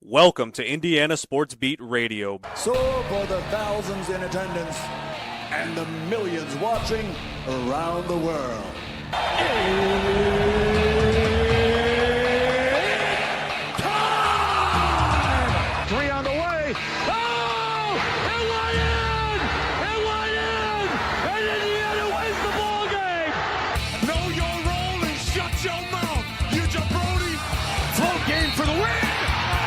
Welcome to Indiana SportsBeat Radio. So for the thousands in attendance and the millions watching around the world, it's time! 3 on the way. Oh! It went in! It went in! And Indiana wins the ball game! Know your role and shut your mouth, you jabroni! Float game for the win!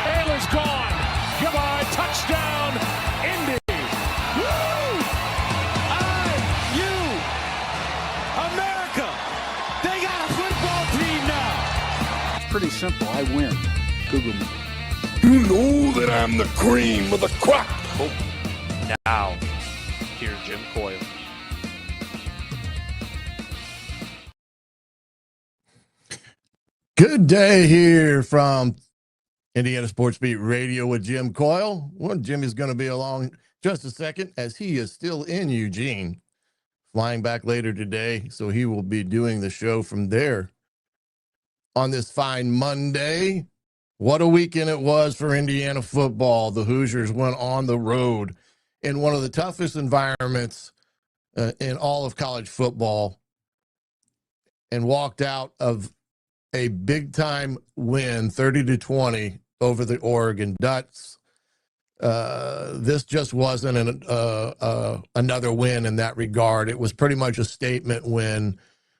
Taylor's gone. Goodbye. Touchdown, Indy. Woo! IU. America. They got a football team now. It's pretty simple. I win. Google me. You know that I'm the cream of the crop. Oh, now, here's Jim Coyle. Good day here from Indiana SportsBeat Radio with Jim Coyle. Well, Jim is going to be along just a second as he is still in Eugene, flying back later today. So he will be doing the show from there on this fine Monday. What a weekend it was for Indiana football. The Hoosiers went on the road in one of the toughest environments in all of college football and walked out of a big-time win, 30-20, over the Oregon Ducks. This just wasn't another win in that regard. It was pretty much a statement win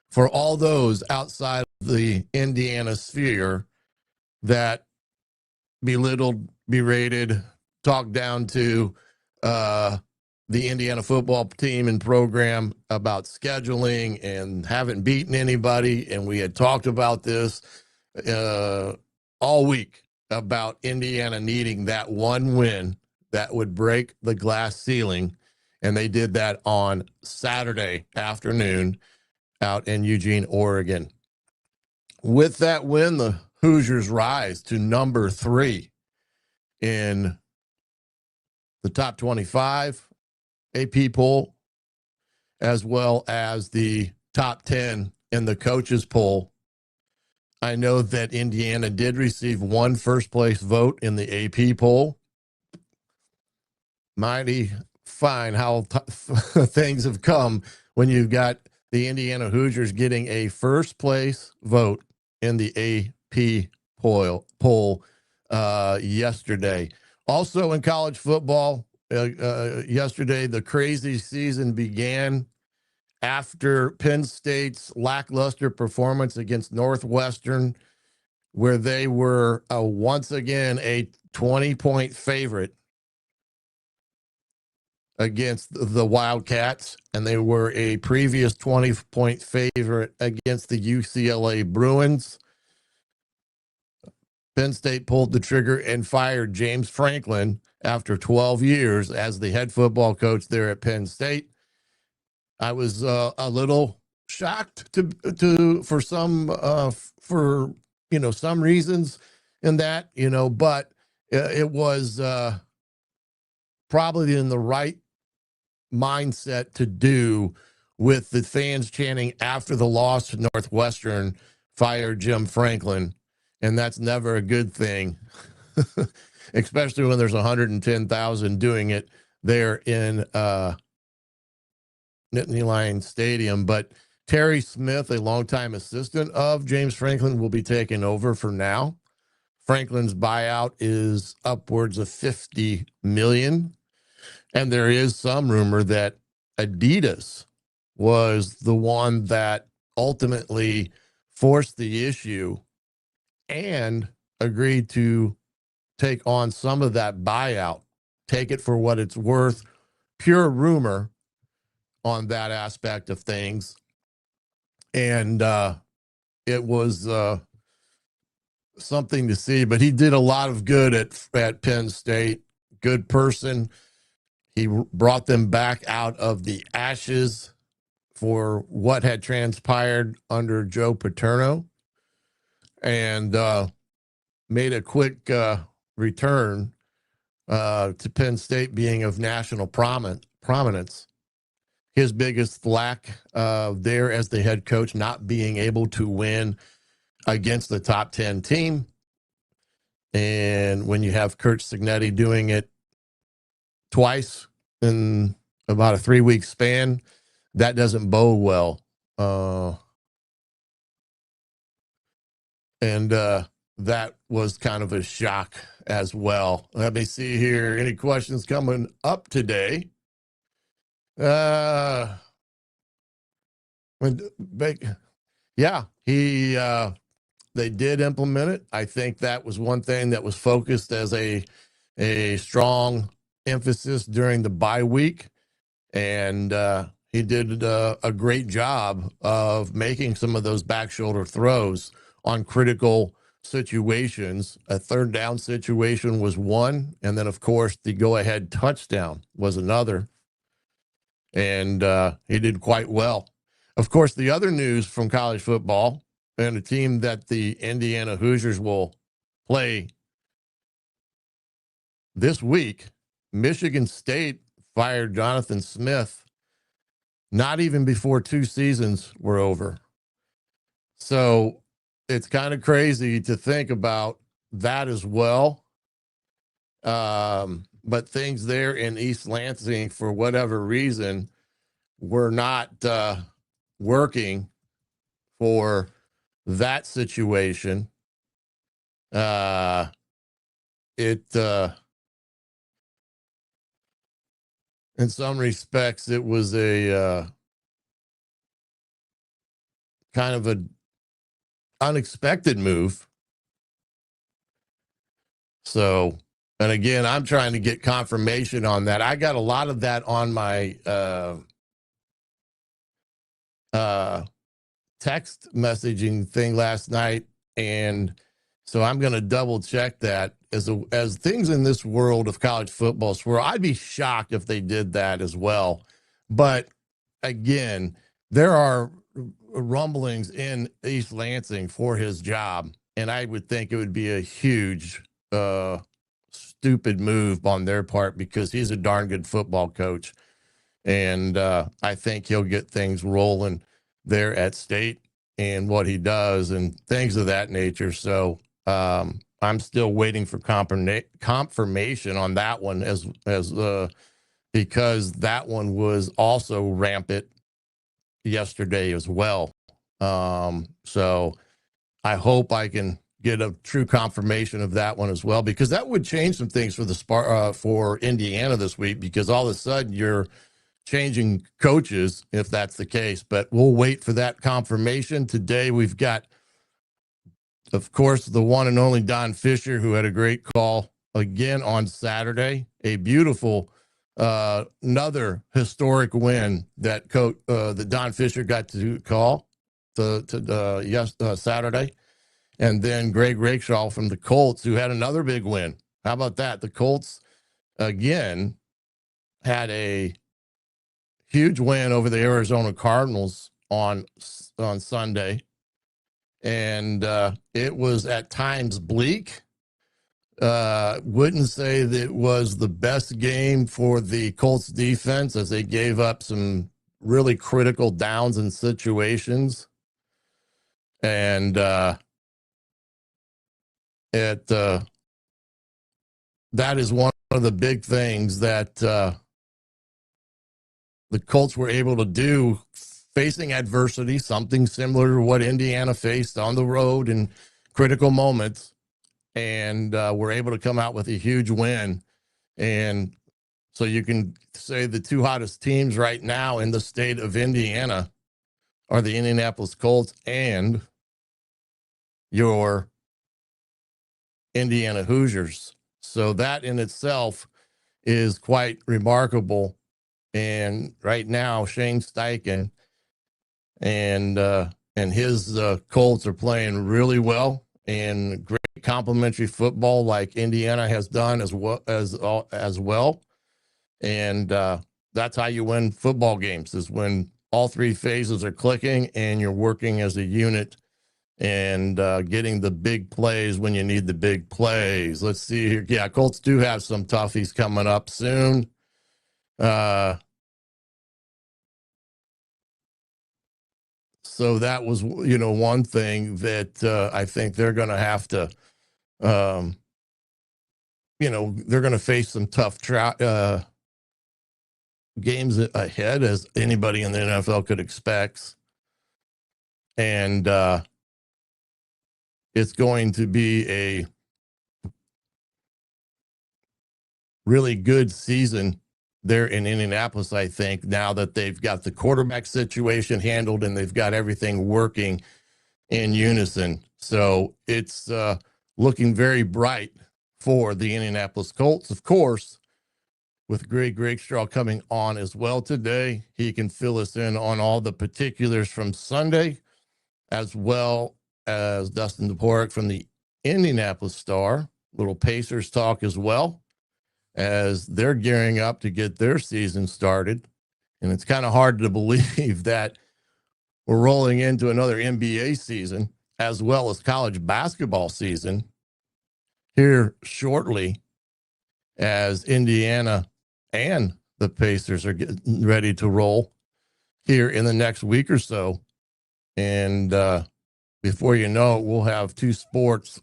for all those outside of the Indiana sphere that belittled, berated, talked down to the Indiana football team and program about scheduling and haven't beaten anybody. And we had talked about this all week about Indiana needing that one win that would break the glass ceiling. And they did that on Saturday afternoon out in Eugene, Oregon. With that win, the Hoosiers rise to number 3 in the top 25 AP poll, as well as the top 10 in the coaches poll. I know that Indiana did receive one first-place vote in the AP poll. Mighty fine how things have come when you've got the Indiana Hoosiers getting a first-place vote in the AP poll yesterday. Also in college football, yesterday, the crazy season began after Penn State's lackluster performance against Northwestern, where they were once again a 20-point favorite against the Wildcats, and they were a previous 20-point favorite against the UCLA Bruins. Penn State pulled the trigger and fired James Franklin after 12 years as the head football coach there at Penn State. I was a little shocked for some reasons in that, but it was probably in the right mindset to do with the fans chanting after the loss to Northwestern, fire Jim Franklin. And that's never a good thing, especially when there's 110,000 doing it there in Nittany Lion Stadium. But Terry Smith, a longtime assistant of James Franklin, will be taking over for now. Franklin's buyout is upwards of $50 million. And there is some rumor that Adidas was the one that ultimately forced the issue and agreed to take on some of that buyout. Take it for what it's worth. Pure rumor on that aspect of things. And it was something to see, but he did a lot of good at Penn State. Good person. He brought them back out of the ashes for what had transpired under Joe Paterno, and made a quick return to Penn State being of national prominence. His biggest lack there as the head coach, not being able to win against the top 10 team. And when you have Kurt Signetti doing it twice in about a 3-week span, that doesn't bode well. And that was kind of a shock as well. Let me see here. Any questions coming up today? Yeah, they did implement it. I think that was one thing that was focused as a strong emphasis during the bye week. And he did a great job of making some of those back shoulder throws on critical situations. A third down situation was one. And then, of course, the go-ahead touchdown was another. And he did quite well. Of course, the other news from college football, and a team that the Indiana Hoosiers will play this week, Michigan State fired Jonathan Smith not even before 2 seasons were over. So it's kind of crazy to think about that as well. But things there in East Lansing, for whatever reason, were not working for that situation. In some respects, it was a kind of an unexpected move. So, and again, I'm trying to get confirmation on that. I got a lot of that on my text messaging thing last night, and so I'm going to double check that. As things in this world of college football swirl, I'd be shocked if they did that as well. But again, there are rumblings in East Lansing for his job, and I would think it would be a huge stupid move on their part, because he's a darn good football coach, and I think he'll get things rolling there at State and what he does and things of that nature. So I'm still waiting for confirmation on that one, because that one was also rampant yesterday as well. So I hope I can get a true confirmation of that one as well, because that would change some things for Indiana this week, because all of a sudden you're changing coaches if that's the case. But we'll wait for that confirmation. Today we've got, of course, the one and only Don Fischer, who had a great call again on Saturday. A beautiful, another historic win that that Don Fischer got to call Saturday. And then Greg Rakestraw from the Colts, who had another big win. How about that? The Colts, again, had a huge win over the Arizona Cardinals on Sunday. And it was at times bleak. Wouldn't say that it was the best game for the Colts defense, as they gave up some really critical downs and situations. And that is one of the big things that the Colts were able to do, facing adversity, something similar to what Indiana faced on the road in critical moments, and were able to come out with a huge win. And so you can say the two hottest teams right now in the state of Indiana are the Indianapolis Colts and your Indiana Hoosiers. So that in itself is quite remarkable. And right now, Shane Steichen and his Colts are playing really well, and great complementary football like Indiana has done as well. And that's how you win football games, is when all three phases are clicking and you're working as a unit and getting the big plays when you need the big plays. Let's see here. Yeah, Colts do have some toughies coming up soon. So that was, one thing that I think they're going to have to they're going to face some tough games ahead, as anybody in the NFL could expect. And it's going to be a really good season there in Indianapolis, I think, now that they've got the quarterback situation handled and they've got everything working in unison. So it's looking very bright for the Indianapolis Colts. Of course, with Greg Rakestraw coming on as well today, he can fill us in on all the particulars from Sunday, as well as Dustin Dopirak from the Indianapolis Star. Little Pacers talk as well, as they're gearing up to get their season started. And it's kind of hard to believe that we're rolling into another NBA season as well as college basketball season here shortly, as Indiana and the Pacers are getting ready to roll here in the next week or so. And before you know it, we'll have two sports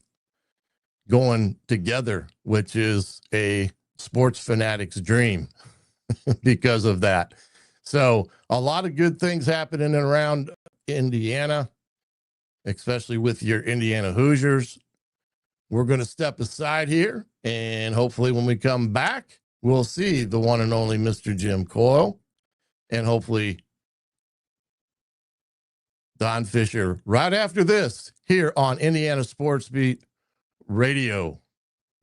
going together, which is a sports fanatic's dream because of that. So a lot of good things happening around Indiana, especially with your Indiana Hoosiers. We're going to step aside here, and hopefully when we come back, we'll see the one and only Mr. Jim Coyle, and hopefully Don Fischer right after this here on Indiana SportsBeat Radio.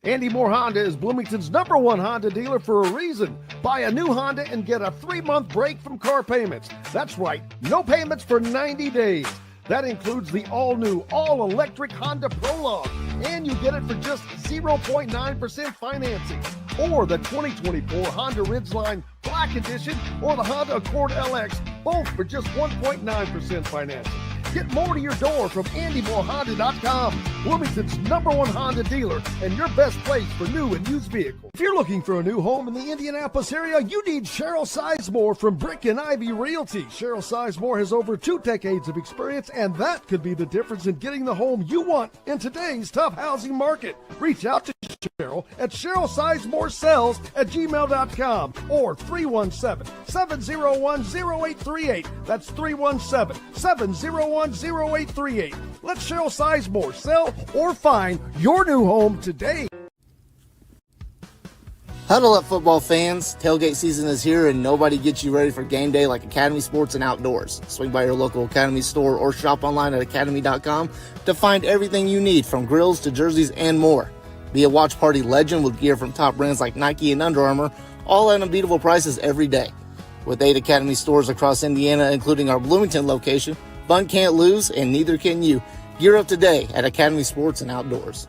Andy Moore Honda is Bloomington's #1 Honda dealer for a reason. Buy a new Honda and get a 3-month break from car payments. That's right, no payments for 90 days. That includes the all-new, all-electric Honda Prologue, and you get it for just 0.9% financing. Or the 2024 Honda Ridgeline Black Edition or the Honda Accord LX, both for just 1.9% financing. Get more to your door from AndyMooreHonda.com, Bloomington's #1 Honda dealer and your best place for new and used vehicles. If you're looking for a new home in the Indianapolis area, you need Cheryl Sizemore from Brick and Ivy Realty. Cheryl Sizemore has over 2 decades of experience, and that could be the difference in getting the home you want in today's tough housing market. Reach out to Cheryl at CherylSizemooreSells@gmail.com or 317-701-0838. That's 317-701-0838. Let Cheryl Sizemore sell or find your new home today. Huddle up, football fans. Tailgate season is here, and nobody gets you ready for game day like Academy Sports and Outdoors. Swing by your local Academy store or shop online at academy.com to find everything you need, from grills to jerseys and more. Be a watch party legend with gear from top brands like Nike and Under Armour, all at unbeatable prices every day. With 8 Academy stores across Indiana, including our Bloomington location, fun can't lose, and neither can you. Gear up today at Academy Sports and Outdoors.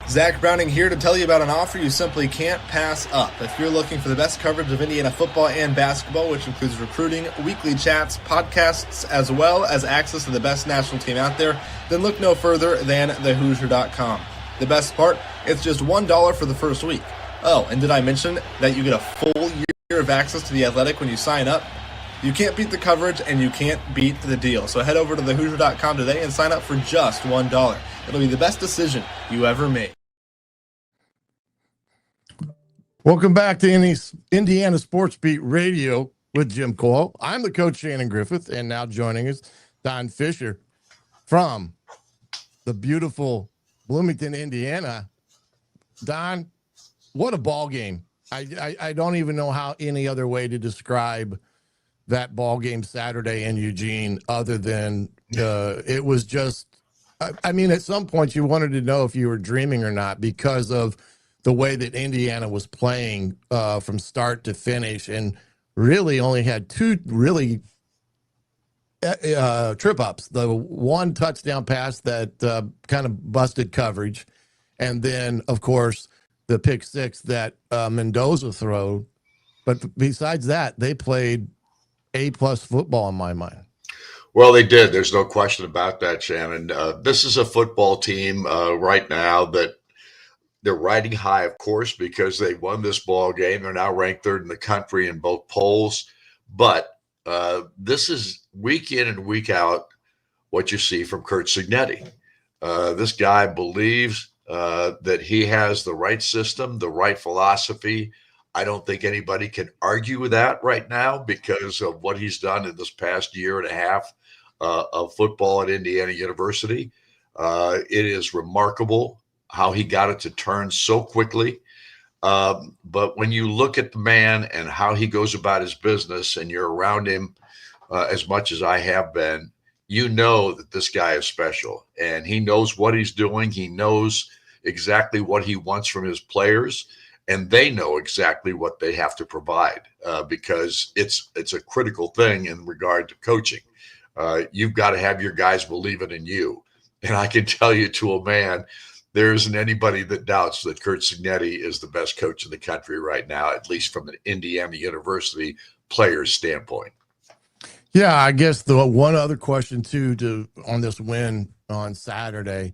Zach Browning here to tell you about an offer you simply can't pass up. If you're looking for the best coverage of Indiana football and basketball, which includes recruiting, weekly chats, podcasts, as well as access to the best national team out there, then look no further than thehoosier.com. The best part, it's just $1 for the first week. Oh, and did I mention that you get a full year of access to The Athletic when you sign up? You can't beat the coverage, and you can't beat the deal. So head over to thehoosier.com today and sign up for just $1. It'll be the best decision you ever made. Welcome back to Indiana SportsBeat Radio with Jim Coyle. I'm the coach, Shannon Griffith, and now joining us, Don Fischer from the beautiful Bloomington, Indiana. Don, what a ball game. I don't even know how any other way to describe that ball game Saturday in Eugene other than it was just, I mean, at some point you wanted to know if you were dreaming or not because of the way that Indiana was playing from start to finish, and really only had 2 really trip ups. The one touchdown pass that kind of busted coverage, and then, of course, the pick 6 that Mendoza threw. But besides that, they played A-plus football in my mind. Well, they did. There's no question about that, Shannon. This is a football team right now that they're riding high, of course, because they won this ball game. They're now ranked 3rd in the country in both polls. But this is week in and week out what you see from Curt Signetti. This guy believes that he has the right system, the right philosophy. I don't think anybody can argue with that right now because of what he's done in this past year and a half of football at Indiana University. It is remarkable how he got it to turn so quickly. But when you look at the man and how he goes about his business and you're around him as much as I have been, you know that this guy is special and he knows what he's doing. He knows exactly what he wants from his players, and they know exactly what they have to provide because it's a critical thing in regard to coaching. You've got to have your guys believing in you. And I can tell you to a man, there isn't anybody that doubts that Curt Signetti is the best coach in the country right now, at least from an Indiana University player's standpoint. Yeah, I guess the one other question too on this win on Saturday,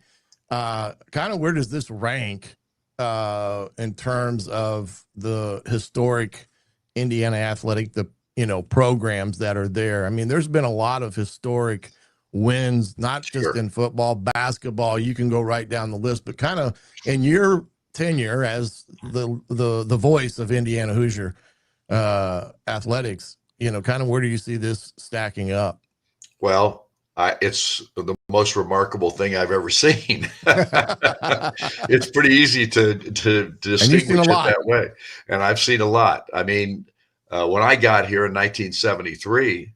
kind of where does this rank in terms of the historic Indiana athletic, programs that are there? I mean, there's been a lot of historic wins, not just in football, basketball. You can go right down the list, but kind of in your tenure as the voice of Indiana Hoosier athletics, kind of where do you see this stacking up? Well, it's the most remarkable thing I've ever seen. It's pretty easy to distinguish it that way. And I've seen a lot. I mean, when I got here in 1973,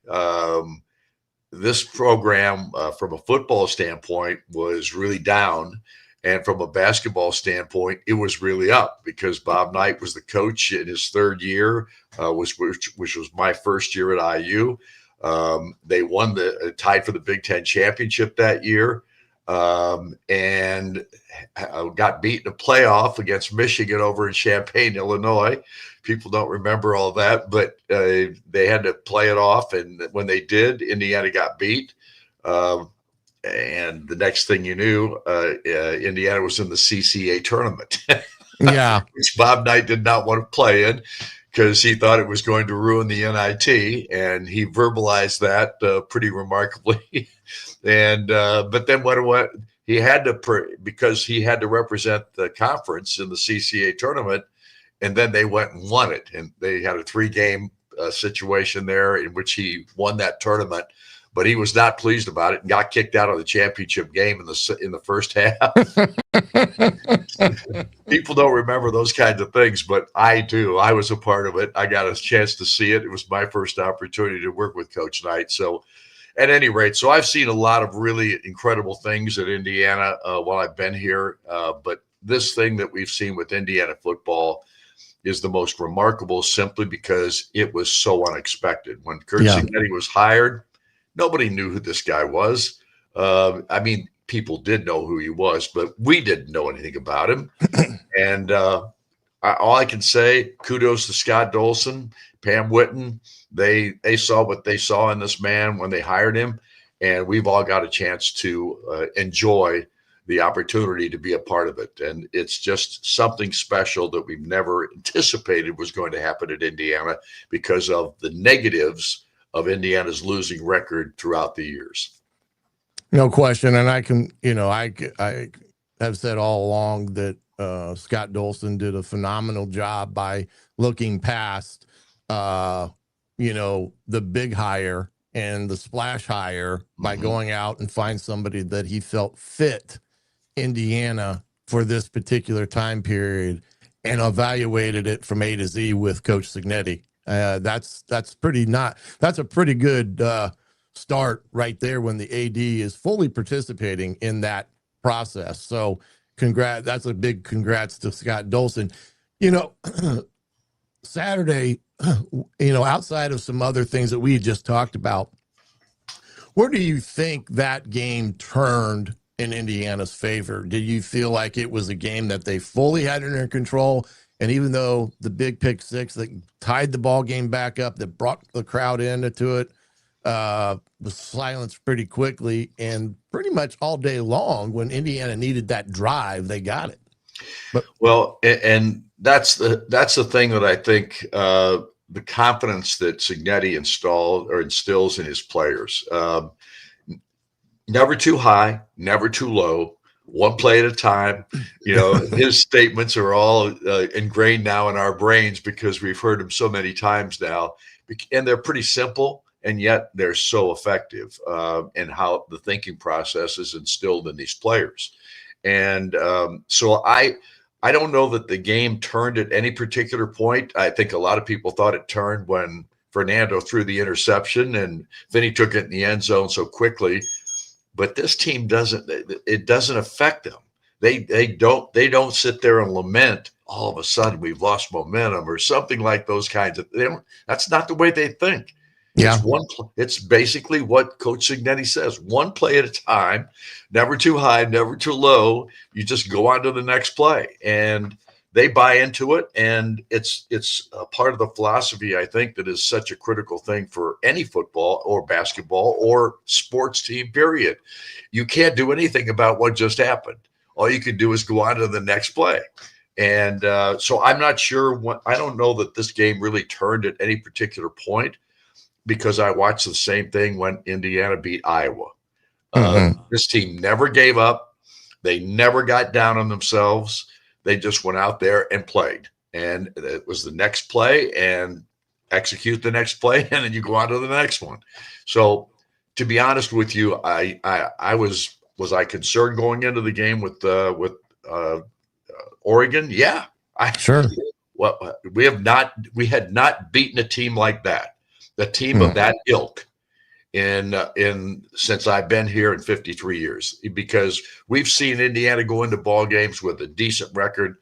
this program from a football standpoint was really down. And from a basketball standpoint, it was really up because Bob Knight was the coach in his third year, which was my first year at IU. They won tied for the Big Ten championship that year, and got beat in a playoff against Michigan over in Champaign, Illinois. People don't remember all that, but they had to play it off. And when they did, Indiana got beat. And the next thing you knew, Indiana was in the CCA tournament. Yeah. Which Bob Knight did not want to play in because he thought it was going to ruin the NIT. And he verbalized that pretty remarkably. And but then what he had to, because he had to represent the conference in the CCA tournament. And then they went and won it. And they had a 3-game situation there in which he won that tournament. But he was not pleased about it and got kicked out of the championship game in the first half. People don't remember those kinds of things, but I do. I was a part of it. I got a chance to see it. It was my first opportunity to work with Coach Knight. So at any rate, so I've seen a lot of really incredible things at Indiana while I've been here. But this thing that we've seen with Indiana football is the most remarkable simply because it was so unexpected. When Curt Signetti was hired, nobody knew who this guy was. I mean, people did know who he was, but we didn't know anything about him. And all I can say, kudos to Scott Dolson, Pam Whitten. They saw what they saw in this man when they hired him, and we've all got a chance to enjoy the opportunity to be a part of it. And it's just something special that we've never anticipated was going to happen at Indiana because of the negatives of Indiana's losing record throughout the years. No question. And I can, I have said all along that Scott Dolson did a phenomenal job by looking past, the big hire and the splash hire by going out and find somebody that he felt fit Indiana for this particular time period and evaluated it from A to Z with Coach Signetti. That's a pretty good start right there when the AD is fully participating in that process. So that's a big congrats to Scott Dolson. Saturday, outside of some other things that we just talked about, where do you think that game turned in Indiana's favor? Did you feel like it was a game that they fully had under control? And even though the big pick six that tied the ball game back up, that brought the crowd into it, was silenced pretty quickly, and pretty much all day long when Indiana needed that drive, they got it. But and that's the thing that I think the confidence that Signetti instills in his players. Never too high, never too low. one play at a time. You know, his statements are all ingrained now in our brains because we've heard them so many times now, and they're pretty simple, and yet they're so effective in how the thinking process is instilled in these players. And so I don't know that the game turned at any particular point. I think a lot of people thought it turned when Fernando threw the interception and Vinny took it in the end zone so quickly. But this team doesn't affect them. They don't sit there and lament, all of a sudden we've lost momentum or something like those kinds of, that's not the way they think. Yeah. It's basically what Coach Signetti says, one play at a time, never too high, never too low. You just go on to the next play, and they buy into it. And it's a part of the philosophy, I think, that is such a critical thing for any football or basketball or sports team, period. You can't do anything about what just happened. All you can do is go on to the next play. And so I'm not sure I don't know that this game really turned at any particular point, because I watched the same thing when Indiana beat Iowa. This team never gave up. They never got down on themselves. They just went out there and played. And it was the next play and execute the next play, and then you go on to the next one. So to be honest with you, I was I concerned going into the game with Oregon? Yeah. Sure. Well, we had not beaten a team like that. The team of that ilk in since I've been here in 53 years, because we've seen Indiana go into ball games with a decent record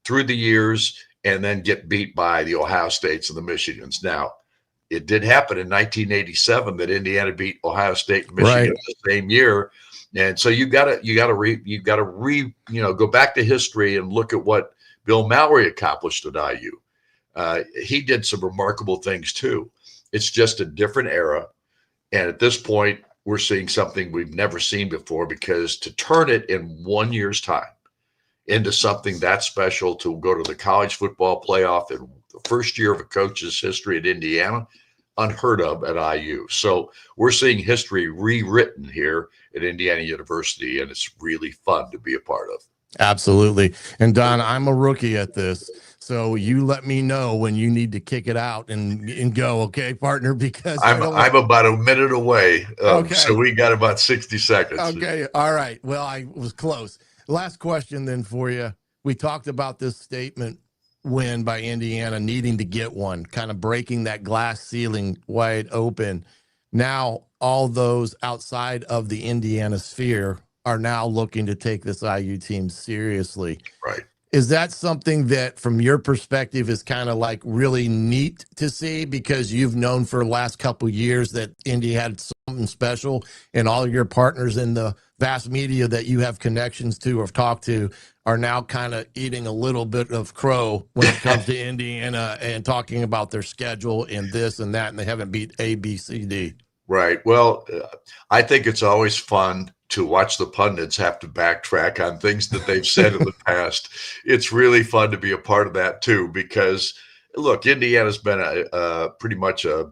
through the years and then get beat by the Ohio States and the Michigans. Now, it did happen in 1987 that Indiana beat Ohio State and Michigan the same year, and so you got to go back to history and look at what Bill Mallory accomplished at IU. He did some remarkable things too. It's just a different era. And at this point, we're seeing something we've never seen before, because to turn it in 1 year's time into something that special, to go to the college football playoff in the first year of a coach's history at Indiana, unheard of at IU. So we're seeing history rewritten here at Indiana University, and it's really fun to be a part of. Absolutely. And Don, I'm a rookie at this, so you let me know when you need to kick it out and go, okay, partner? Because I'm about a minute away, okay. So we got about 60 seconds. Okay, all right. Well, I was close. Last question then for you. We talked about this statement win by Indiana needing to get one, kind of breaking that glass ceiling wide open. Now, all those outside of the Indiana sphere are now looking to take this IU team seriously. Right. Is that something that, from your perspective, is kind of like really neat to see, because you've known for the last couple of years that Indy had something special, and all your partners in the vast media that you have connections to or talked to are now kind of eating a little bit of crow when it comes to Indiana and talking about their schedule and this and that, and they haven't beat A, B, C, D. Right. Well, I think it's always fun to watch the pundits have to backtrack on things that they've said in the past. It's really fun to be a part of that too, because look, Indiana's been pretty much a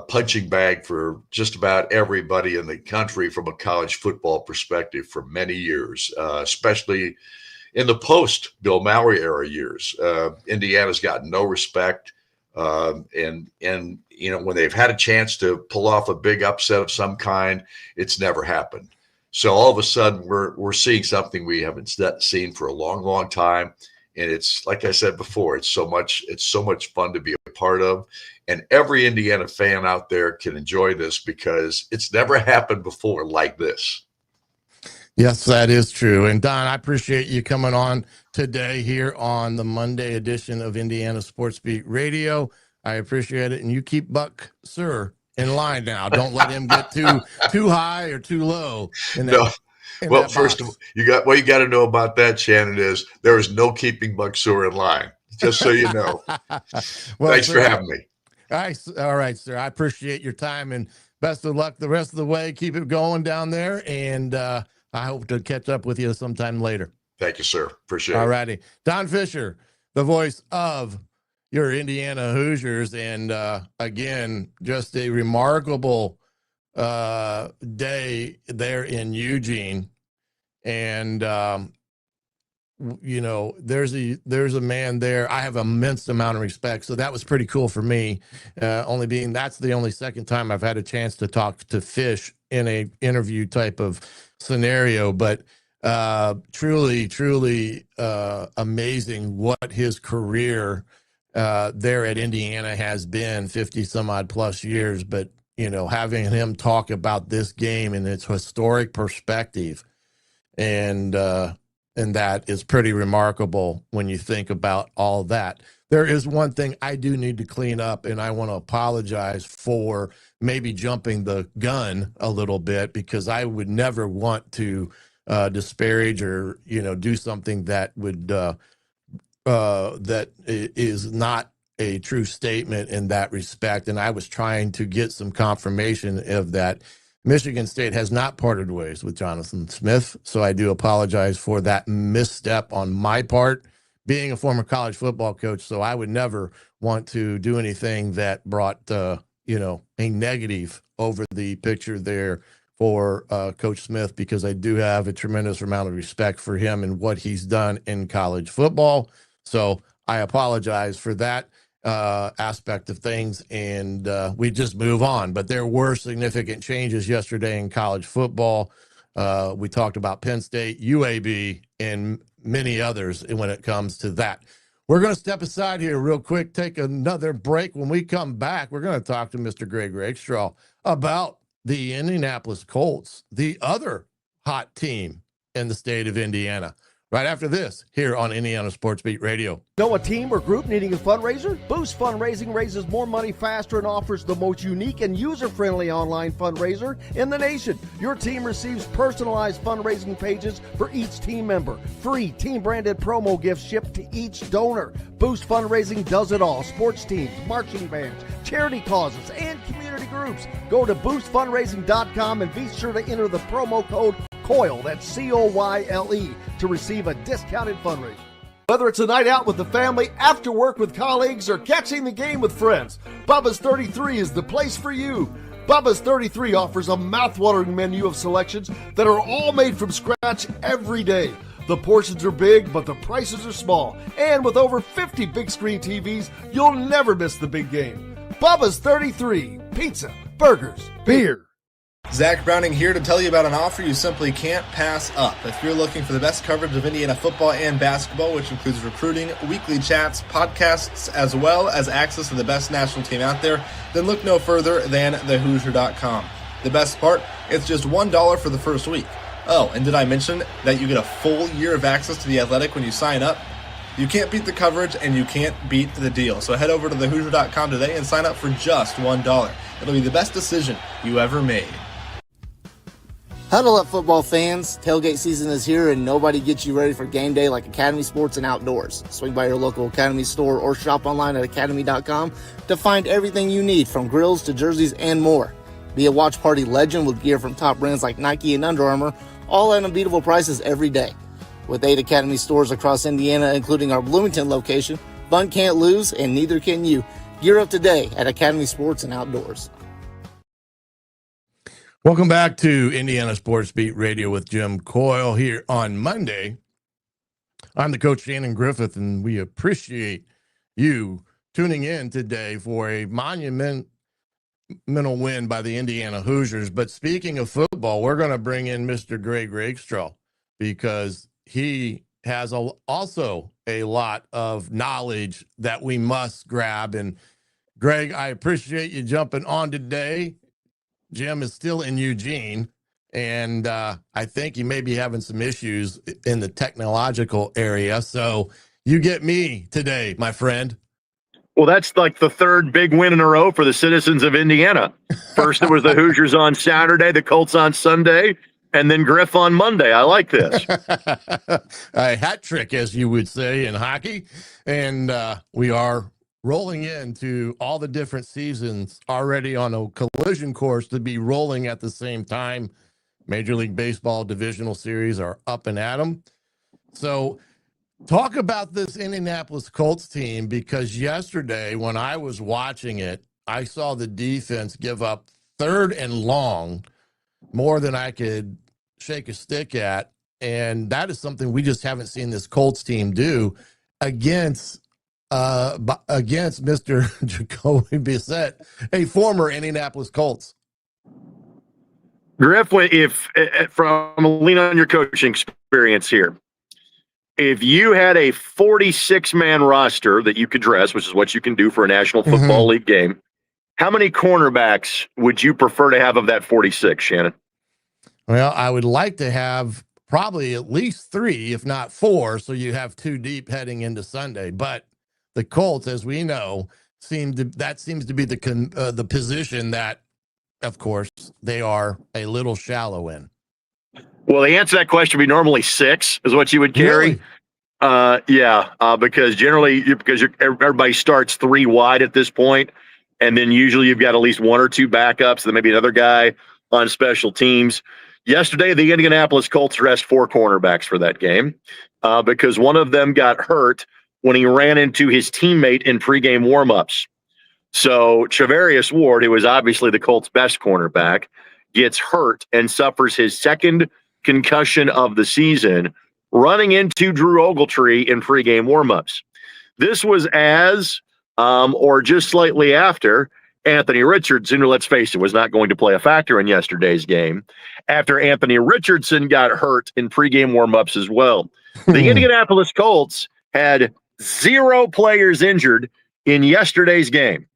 punching bag for just about everybody in the country from a college football perspective for many years, especially in the post Bill Mallory era years. Indiana's gotten no respect. And when they've had a chance to pull off a big upset of some kind, it's never happened. So all of a sudden we're seeing something we haven't seen for a long, long time. And it's, like I said before, it's so much fun to be a part of. And every Indiana fan out there can enjoy this, because it's never happened before like this. Yes, that is true. And Don, I appreciate you coming on today here on the Monday edition of Indiana SportsBeat Radio. I appreciate it. And you keep Buck, sir, in line now. Don't let him get too high or too low. Well, first of all, you got to know about that, Shannon, is there is no keeping Buck Sewer in line. Just so you know. Well, thanks for having me. All right, sir. I appreciate your time, and best of luck the rest of the way. Keep it going down there, and I hope to catch up with you sometime later. Thank you, sir. Appreciate it. All righty. Don Fischer, the voice of your Indiana Hoosiers, and again, just a remarkable day there in Eugene. And, there's a man there. I have immense amount of respect. So that was pretty cool for me. Only being that's the only second time I've had a chance to talk to Fish in a interview type of scenario, but truly amazing what his career there at Indiana has been, 50 some odd plus years. But, having him talk about this game in its historic perspective and that is pretty remarkable when you think about all that. There is one thing I do need to clean up, and I want to apologize for maybe jumping the gun a little bit, because I would never want to disparage or, do something that would that is not a true statement in that respect. And I was trying to get some confirmation of that. Michigan State has not parted ways with Jonathan Smith, so I do apologize for that misstep on my part, being a former college football coach. So I would never want to do anything that brought, a negative over the picture there for Coach Smith, because I do have a tremendous amount of respect for him and what he's done in college football. So I apologize for that aspect of things, and we just move on. But there were significant changes yesterday in college football. We talked about Penn State, UAB, and many others when it comes to that. We're going to step aside here real quick, take another break. When we come back, we're going to talk to Mr. Greg Rakestraw about the Indianapolis Colts, the other hot team in the state of Indiana. Right after this, here on Indiana SportsBeat Radio. Know a team or group needing a fundraiser? Boost Fundraising raises more money faster and offers the most unique and user-friendly online fundraiser in the nation. Your team receives personalized fundraising pages for each team member. Free team-branded promo gifts shipped to each donor. Boost Fundraising does it all. Sports teams, marching bands, charity causes, and community groups. Go to boostfundraising.com and be sure to enter the promo code COYLE, that's COYLE, to receive a discounted fundraiser. Whether it's a night out with the family, after work with colleagues, or catching the game with friends, Bubba's 33 is the place for you. Bubba's 33 offers a mouthwatering menu of selections that are all made from scratch every day. The portions are big, but the prices are small. And with over 50 big screen TVs, you'll never miss the big game. Bubba's 33, pizza, burgers, beer. Zach Browning here to tell you about an offer you simply can't pass up. If you're looking for the best coverage of Indiana football and basketball, which includes recruiting, weekly chats, podcasts, as well as access to the best national team out there, then look no further than thehoosier.com. The best part, it's just $1 for the first week. Oh, and did I mention that you get a full year of access to The Athletic when you sign up? You can't beat the coverage, and you can't beat the deal. So head over to thehoosier.com today and sign up for just $1. It'll be the best decision you ever made. Huddle up, football fans. Tailgate season is here, and nobody gets you ready for game day like Academy Sports and Outdoors. Swing by your local Academy store or shop online at academy.com to find everything you need, from grills to jerseys and more. Be a watch party legend with gear from top brands like Nike and Under Armour, all at unbeatable prices every day. With 8 Academy stores across Indiana, including our Bloomington location, fun can't lose, and neither can you. Gear up today at Academy Sports and Outdoors. Welcome back to Indiana SportsBeat Radio with Jim Coyle here on Monday. I'm the coach, Shannon Griffith, and we appreciate you tuning in today for a monumental win by the Indiana Hoosiers. But speaking of football, we're going to bring in Mr. Greg Rakestraw, because he has also a lot of knowledge that we must grab. And Greg, I appreciate you jumping on today. Jim is still in Eugene, and I think he may be having some issues in the technological area. So you get me today, my friend. Well, that's like the third big win in a row for the citizens of Indiana. First, it was the Hoosiers on Saturday, the Colts on Sunday, and then Griff on Monday. I like this. A hat trick, as you would say in hockey. And we are rolling into all the different seasons already on a collision course to be rolling at the same time. Major League Baseball divisional series are up and at 'em. So talk about this Indianapolis Colts team, because yesterday when I was watching it, I saw the defense give up 3rd and long, more than I could shake a stick at. And that is something we just haven't seen this Colts team do against Mr. Jacoby Brissett, a former Indianapolis Colts. Griff, if from lean on your coaching experience here, if you had a 46-man roster that you could dress, which is what you can do for a National Football League game, how many cornerbacks would you prefer to have of that 46, Shannon? Well, I would like to have probably at least 3, if not 4, so you have 2 deep heading into Sunday. But the Colts, as we know, seems to be the position that, of course, they are a little shallow in. Well, the answer to that question would be normally 6 is what you would carry. Really? Because generally, everybody starts 3 wide at this point, and then usually you've got at least 1 or 2 backups, then maybe another guy on special teams. Yesterday, the Indianapolis Colts dressed 4 cornerbacks for that game because one of them got hurt when he ran into his teammate in pregame warmups. So Charvarius Ward, who was obviously the Colts' best cornerback, gets hurt and suffers his second concussion of the season, running into Drew Ogletree in pregame warmups. This was or just slightly after Anthony Richardson, who, let's face it, was not going to play a factor in yesterday's game, after Anthony Richardson got hurt in pregame warmups as well. The Indianapolis Colts had 0 players injured in yesterday's game.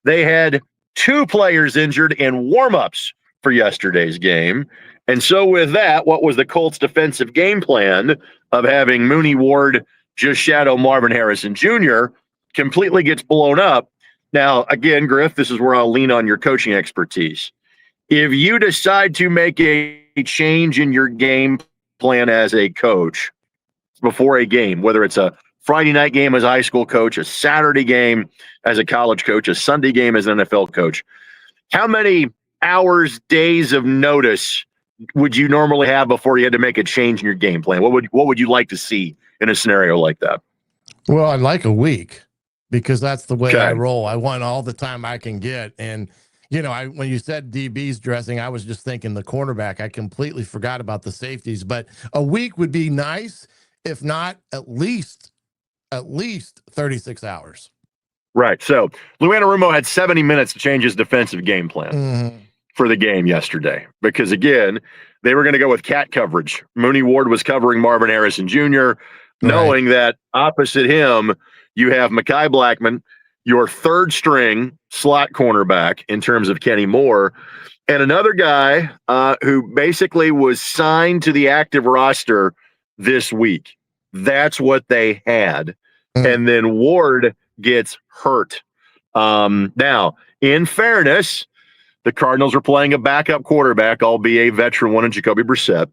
They had 2 players injured in warmups for yesterday's game. And so with that, what was the Colts' defensive game plan of having Mooney Ward just shadow Marvin Harrison Jr. completely gets blown up. Now, again, Griff, this is where I'll lean on your coaching expertise. If you decide to make a change in your game plan as a coach before a game, whether it's a Friday night game as a high school coach, a Saturday game as a college coach, a Sunday game as an NFL coach, how many hours, days of notice would you normally have before you had to make a change in your game plan? What would you like to see in a scenario like that? Well, I'd like a week because that's the way I roll. I want all the time I can get. And, when you said DB's dressing, I was just thinking the cornerback. I completely forgot about the safeties, but a week would be nice. If not, at least 36 hours. Right. So Lou Anarumo had 70 minutes to change his defensive game plan for the game yesterday because, again, they were going to go with cat coverage. Mooney Ward was covering Marvin Harrison Jr., knowing that opposite him, you have Mekhi Blackman, your third string slot cornerback in terms of Kenny Moore, and another guy who basically was signed to the active roster this week. That's what they had. And then Ward gets hurt. Now, in fairness, the Cardinals are playing a backup quarterback, albeit a veteran one in Jacoby Brissett.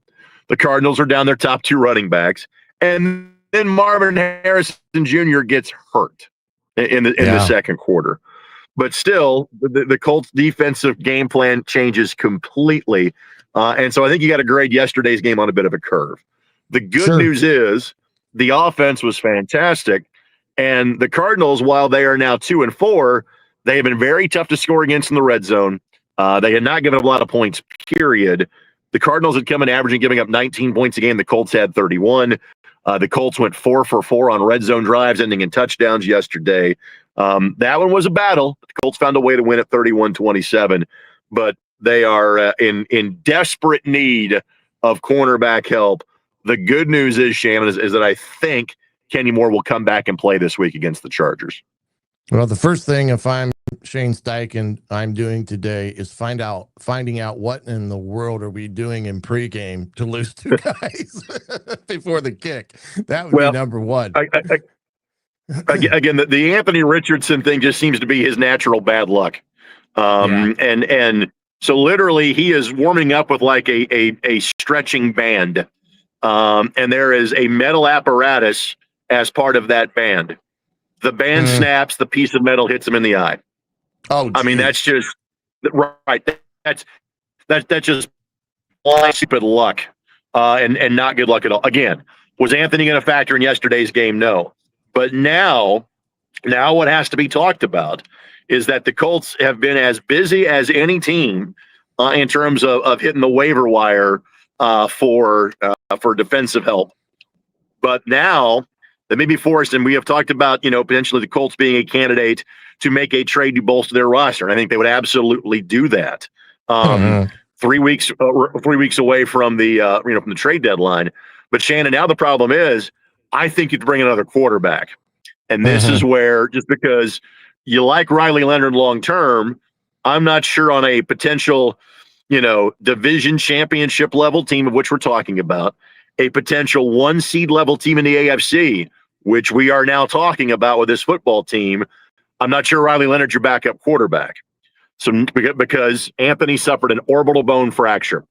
The Cardinals are down their top 2 running backs. And then Marvin Harrison Jr. gets hurt in the second quarter. But still, the Colts' defensive game plan changes completely. And so I think you got to grade yesterday's game on a bit of a curve. The good news is the offense was fantastic. And the Cardinals, while they are now 2-4, they have been very tough to score against in the red zone. They had not given up a lot of points, period. The Cardinals had come in averaging giving up 19 points a game. The Colts had 31. The Colts went 4 for 4 on red zone drives, ending in touchdowns yesterday. That one was a battle. The Colts found a way to win at 31-27, but they are in desperate need of cornerback help. The good news is, Shannon, is that I think Kenny Moore will come back and play this week against the Chargers. Well, the first thing, if I'm Shane Steichen, I'm doing today is finding out what in the world are we doing in pregame to lose 2 guys before the kick. That would be number one. Again, the Anthony Richardson thing just seems to be his natural bad luck. And so literally he is warming up with like a stretching band. And there is a metal apparatus as part of that band. The band snaps, the piece of metal hits him in the eye. Oh, geez. I mean, that's just right. That's just blind, stupid luck, and not good luck at all. Again, was Anthony going to factor in yesterday's game? No. But now what has to be talked about is that the Colts have been as busy as any team in terms of hitting the waiver wire for defensive help. But now they may be forced, and we have talked about, potentially the Colts being a candidate to make a trade to bolster their roster. And I think they would absolutely do that. 3 weeks away from the from the trade deadline. But Shannon, now the problem is, I think you'd bring another quarterback, and this is where, just because you like Riley Leonard long term, I'm not sure on a potential, division championship level team, of which we're talking about, a potential 1 seed level team in the AFC, which we are now talking about with this football team. I'm not sure Riley Leonard's your backup quarterback. So because Anthony suffered an orbital bone fracture.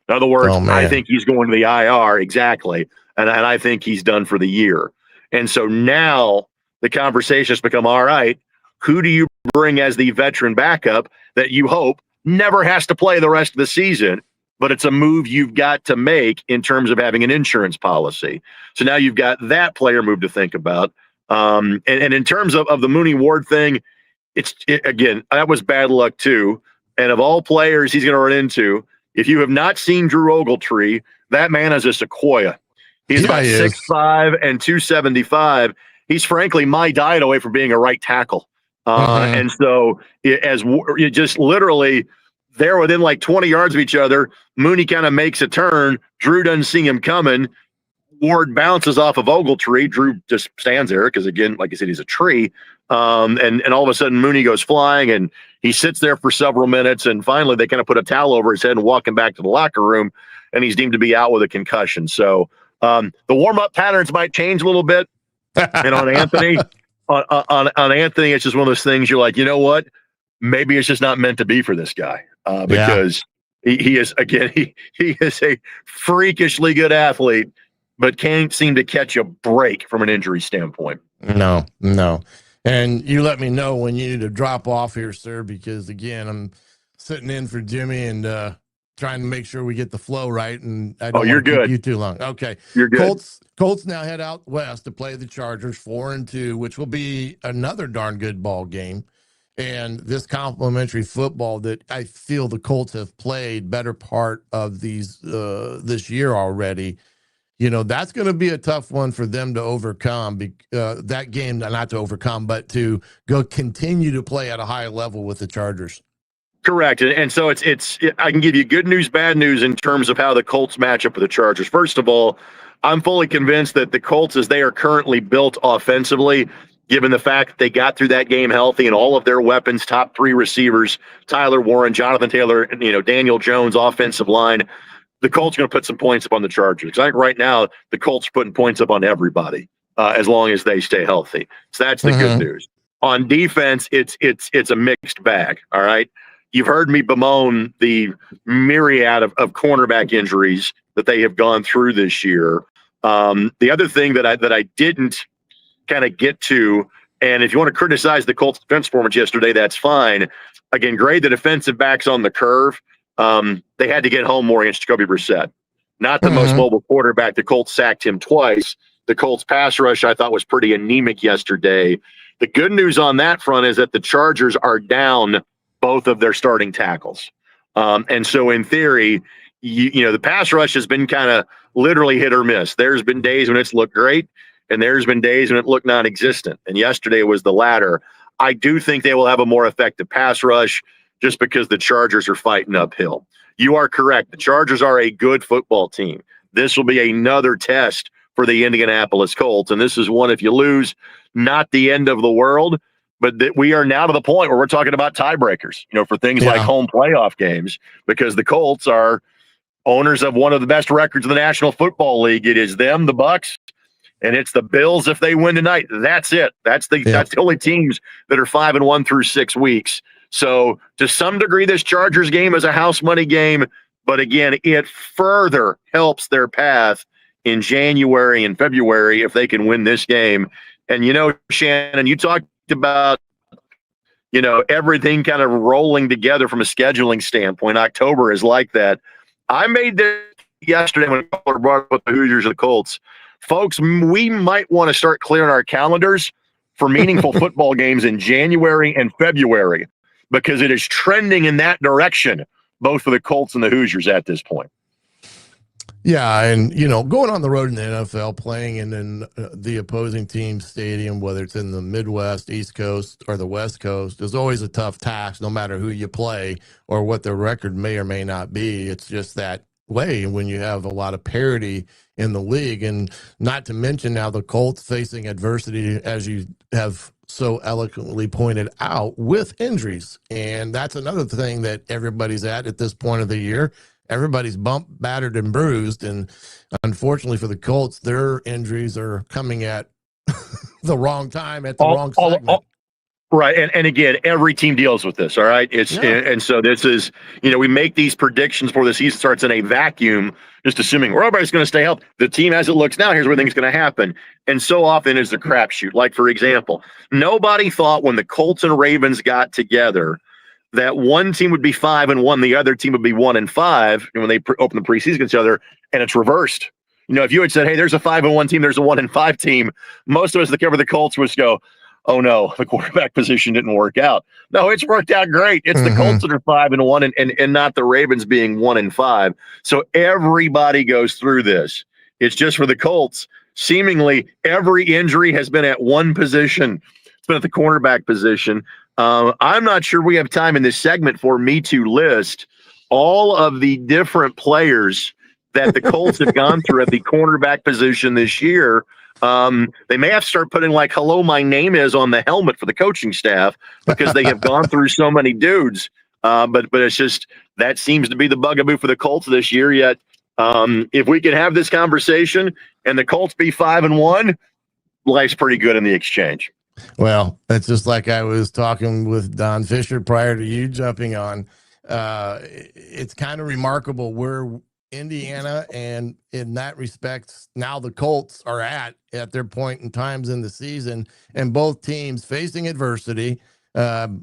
In other words, I think he's going to the IR, exactly, and I think he's done for the year. And so now the conversation has become, all right, who do you bring as the veteran backup that you hope never has to play the rest of the season, but it's a move you've got to make in terms of having an insurance policy. So now you've got that player move to think about. And in terms of the Mooney Ward thing, again, that was bad luck too. And of all players he's going to run into, if you have not seen Drew Ogletree, that man is a sequoia. He's about 6'5" and 275. He's frankly my diet away from being a right tackle. And so as you just literally, they're within like 20 yards of each other. Mooney kind of makes a turn. Drew doesn't see him coming. Ward bounces off of Ogletree. Drew just stands there because, again, like I said, he's a tree. And all of a sudden Mooney goes flying, and he sits there for several minutes. And finally they kind of put a towel over his head and walk him back to the locker room, and he's deemed to be out with a concussion. So the warm-up patterns might change a little bit. And on Anthony, on Anthony, it's just one of those things you're like, you know what? Maybe it's just not meant to be for this guy because he is, again, he is a freakishly good athlete, but can't seem to catch a break from an injury standpoint. No. And you let me know when you need to drop off here, sir, because, again, I'm sitting in for Jimmy and trying to make sure we get the flow right. And I don't want to keep you too long. Okay. You're good. Colts now head out west to play the Chargers 4-2, which will be another darn good ball game. And this complimentary football that I feel the Colts have played better part of this year already, that's going to be a tough one for them to overcome. That game, not to overcome, but to continue to play at a high level with the Chargers. Correct. And so I can give you good news, bad news in terms of how the Colts match up with the Chargers. First of all, I'm fully convinced that the Colts, as they are currently built offensively, given the fact that they got through that game healthy and all of their weapons, top 3 receivers, Tyler Warren, Jonathan Taylor, Daniel Jones, offensive line, the Colts are going to put some points up on the Chargers. Because I think right now the Colts are putting points up on everybody as long as they stay healthy. So that's the good news. On defense, it's a mixed bag. All right. You've heard me bemoan the myriad of cornerback injuries that they have gone through this year. The other thing that I didn't kind of get to, and if you want to criticize the Colts defense performance yesterday, that's fine. Again, grade the defensive backs on the curve. They had to get home more against Jacoby Brissett. Not the most mobile quarterback. The Colts sacked him twice. The Colts pass rush, I thought, was pretty anemic yesterday. The good news on that front is that the Chargers are down both of their starting tackles. And so in theory, the pass rush has been kind of literally hit or miss. There's been days when it's looked great, and there's been days when it looked non-existent. And yesterday was the latter. I do think they will have a more effective pass rush just because the Chargers are fighting uphill. You are correct. The Chargers are a good football team. This will be another test for the Indianapolis Colts. And this is one, if you lose, not the end of the world, but that we are now to the point where we're talking about tiebreakers, for things like home playoff games, because the Colts are owners of one of the best records in the National Football League. It is them, the Bucs, and it's the Bills if they win tonight. That's it. That's the only teams that are 5-1 through 6 weeks. So to some degree, this Chargers game is a house money game, but again, it further helps their path in January and February if they can win this game. And Shannon, you talked about everything kind of rolling together from a scheduling standpoint. October is like that. I made this yesterday when I brought up the Hoosiers and the Colts. Folks, we might want to start clearing our calendars for meaningful football games in January and February, because it is trending in that direction, both for the Colts and the Hoosiers at this point. Yeah, and going on the road in the NFL, playing in the opposing team's stadium, whether it's in the Midwest, East Coast, or the West Coast, is always a tough task, no matter who you play or what their record may or may not be. It's just that way when you have a lot of parity in the league, and not to mention now the Colts facing adversity, as you have so eloquently pointed out, with injuries. And that's another thing that everybody's at this point of the year. Everybody's bumped, battered, and bruised. And unfortunately for the Colts, their injuries are coming at the wrong time, at the wrong segment. Right. And again, every team deals with this. All right. And so this is, we make these predictions before the season starts in a vacuum, just assuming everybody's going to stay healthy. The team as it looks now, here's where things going to happen. And so often is the crapshoot. Like, for example, nobody thought when the Colts and Ravens got together that one team would be 5-1, the other team would be 1-5, and when they open the preseason against each other, and it's reversed. If you had said, "Hey, there's a 5-1 team, there's a 1-5 team," most of us that cover the Colts would go, "Oh no, the quarterback position didn't work out." No, it's worked out great. It's the Colts that are 5-1, and not the Ravens being 1-5. So everybody goes through this. It's just for the Colts. Seemingly every injury has been at one position. It's been at the cornerback position. I'm not sure we have time in this segment for me to list all of the different players that the Colts have gone through at the cornerback position this year. They may have to start putting like "Hello, my name is" on the helmet for the coaching staff because they have gone through so many dudes. But it's just that seems to be the bugaboo for the Colts this year. Yet, if we can have this conversation and the Colts be 5-1, life's pretty good in the exchange. Well, that's just like I was talking with Don Fischer prior to you jumping on. It's kind of remarkable where Indiana, and in that respect, now the Colts are at their point in times in the season, and both teams facing adversity,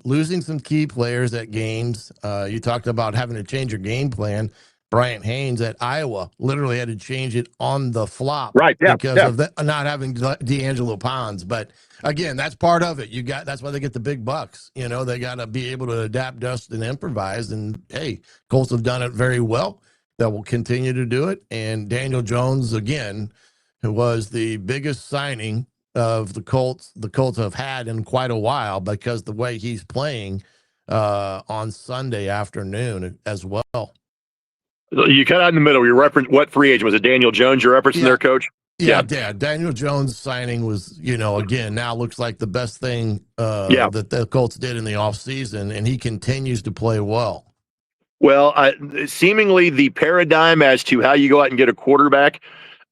losing some key players at games. You talked about having to change your game plan. Bryant Haynes at Iowa literally had to change it on the flop, because of not having D'Angelo Ponds. But again, that's part of it. That's why they get the big bucks. They got to be able to adapt, dust, and improvise. And hey, Colts have done it very well. That will continue to do it. And Daniel Jones, again, who was the biggest signing of the Colts have had in quite a while, because the way he's playing on Sunday afternoon as well. You cut out in the middle. You referenced what free agent was it? Daniel Jones. You're referencing their coach. Yeah. Daniel Jones signing was, again, now looks like the best thing that the Colts did in the offseason, and he continues to play well. Well, seemingly the paradigm as to how you go out and get a quarterback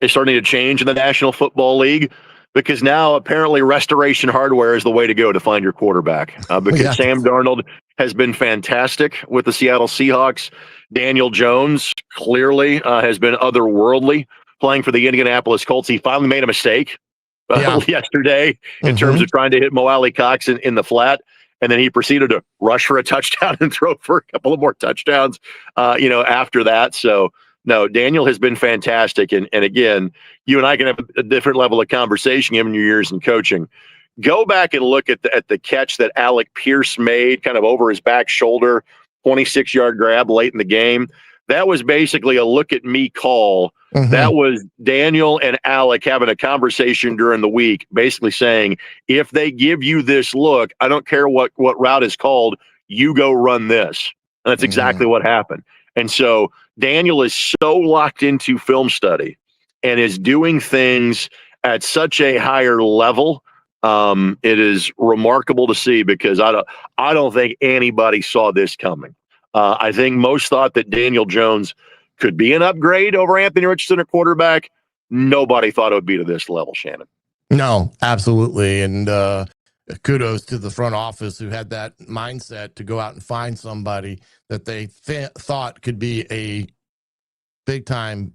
is starting to change in the National Football League, because now apparently Restoration Hardware is the way to go to find your quarterback. Because Sam Darnold has been fantastic with the Seattle Seahawks. Daniel Jones clearly has been otherworldly playing for the Indianapolis Colts. He finally made a mistake yesterday in terms of trying to hit Mo Alley Cox in the flat. And then he proceeded to rush for a touchdown and throw for a couple of more touchdowns, after that. So, no, Daniel has been fantastic. And again, you and I can have a different level of conversation given your years in coaching. Go back and look at the catch that Alec Pierce made kind of over his back shoulder, 26-yard grab late in the game. That was basically a look at me call. That was Daniel and Alec having a conversation during the week, basically saying, if they give you this look, I don't care what route is called, you go run this. And that's exactly what happened. And so Daniel is so locked into film study and is doing things at such a higher level. It is remarkable to see, because I don't think anybody saw this coming. I think most thought that Daniel Jones could be an upgrade over Anthony Richardson at quarterback. Nobody thought it would be to this level, Shannon. No, absolutely. And kudos to the front office who had that mindset to go out and find somebody that they thought could be a big-time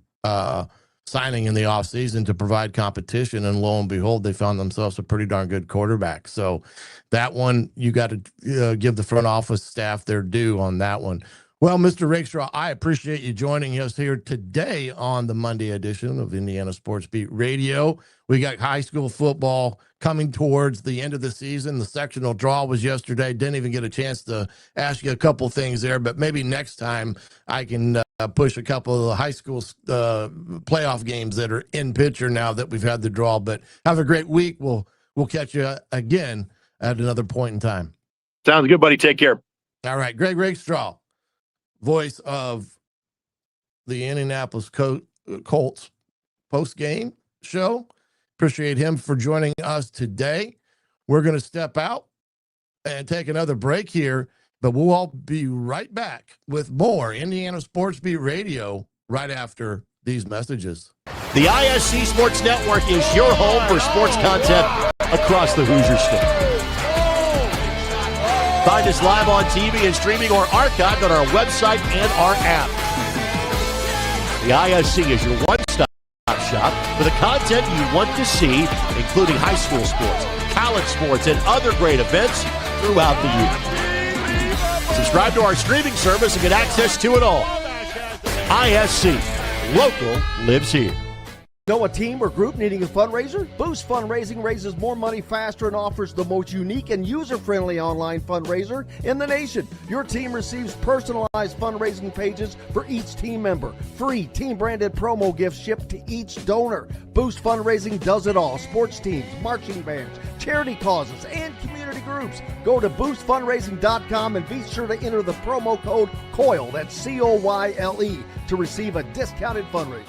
signing in the offseason to provide competition. And lo and behold, they found themselves a pretty darn good quarterback. So that one, you got to give the front office staff their due on that one. Well, Mr. Rakestraw, I appreciate you joining us here today on the Monday edition of Indiana Sports Beat Radio. We got high school football coming towards the end of the season. The sectional draw was yesterday. Didn't even get a chance to ask you a couple things there, but maybe next time I can push a couple of the high school playoff games that are in picture now that we've had the draw. But have a great week. We'll catch you again at another point in time. Sounds good, buddy. Take care. All right, Greg Rakestraw, voice of the Indianapolis Colts post-game show. Appreciate him for joining us today. We're going to step out and take another break here, but we'll all be right back with more Indiana Sports Beat Radio right after these messages. The ISC Sports Network is your home for sports content across the Hoosier State. Find us live on TV and streaming or archived on our website and our app. The ISC is your one-stop shop for the content you want to see, including high school sports, college sports, and other great events throughout the year. Subscribe to our streaming service and get access to it all. ISC, local lives here. Know a team or group needing a fundraiser? Boost Fundraising raises more money faster and offers the most unique and user-friendly online fundraiser in the nation. Your team receives personalized fundraising pages for each team member. Free team-branded promo gifts shipped to each donor. Boost Fundraising does it all. Sports teams, marching bands, charity causes, and community groups. Go to boostfundraising.com and be sure to enter the promo code COYLE, that's C-O-Y-L-E, to receive a discounted fundraiser.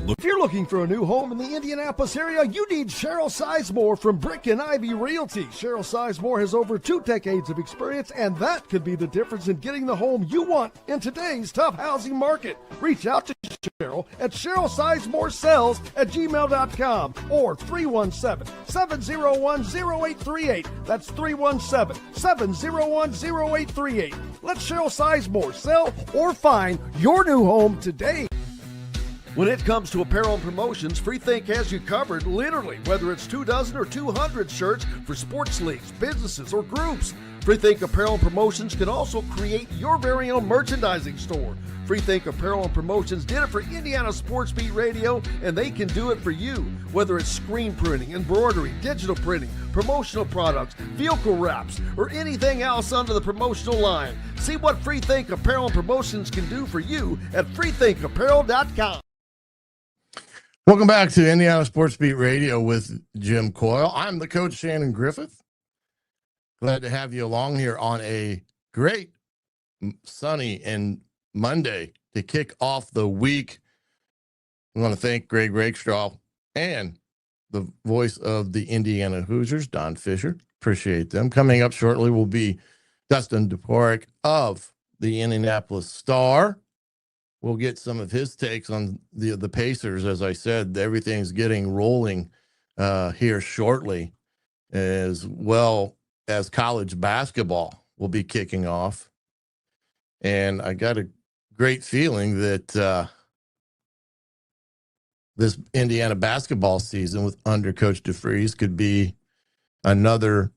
If you're looking for a new home in the Indianapolis area, you need Cheryl Sizemore from Brick and Ivy Realty. Cheryl Sizemore has over 2 decades of experience, and that could be the difference in getting the home you want in today's tough housing market. Reach out to Cheryl at CherylSizemore@gmail.com or 317-701-0838. That's 317-701-0838. Let Cheryl Sizemore sell or find your new home today. When it comes to apparel and promotions, Freethink has you covered, literally, whether it's 24 or 200 shirts for sports leagues, businesses, or groups. Freethink Apparel and Promotions can also create your very own merchandising store. Freethink Apparel and Promotions did it for Indiana Sports Beat Radio, and they can do it for you. Whether it's screen printing, embroidery, digital printing, promotional products, vehicle wraps, or anything else under the promotional line. See what Freethink Apparel and Promotions can do for you at freethinkapparel.com. Welcome back to Indiana Sports Beat Radio with Jim Coyle. I'm the coach, Shannon Griffith. Glad to have you along here on a great sunny and Monday to kick off the week. I want to thank Greg Rakestraw and the voice of the Indiana Hoosiers, Don Fischer. Appreciate them. Coming up shortly will be Dustin Dopirak of the Indianapolis Star. We'll get some of his takes on the Pacers. As I said, everything's getting rolling here shortly, as well as college basketball will be kicking off. And I got a great feeling that this Indiana basketball season with under Coach DeFries could be another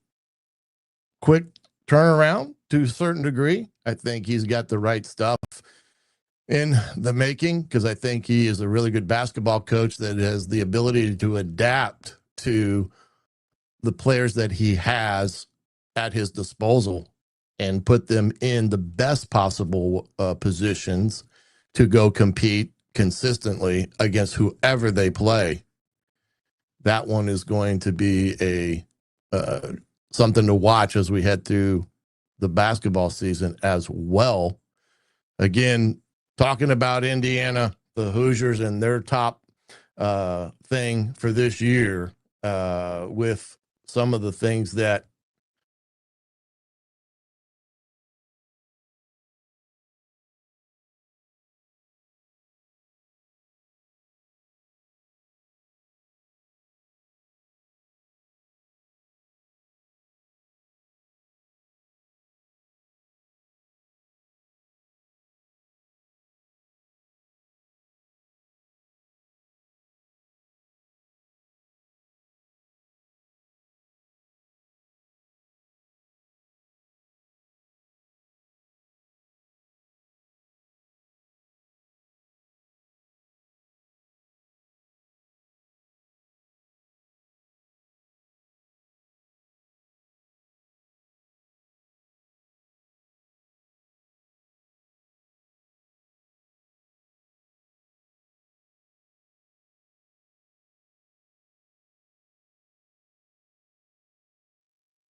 quick turnaround to a certain degree. I think he's got the right stuff in the making, because I think he is a really good basketball coach that has the ability to adapt to the players that he has at his disposal and put them in the best possible positions to go compete consistently against whoever they play. That one is going to be a something to watch as we head through the basketball season as well. Again, talking about Indiana, the Hoosiers, and their top thing for this year with some of the things that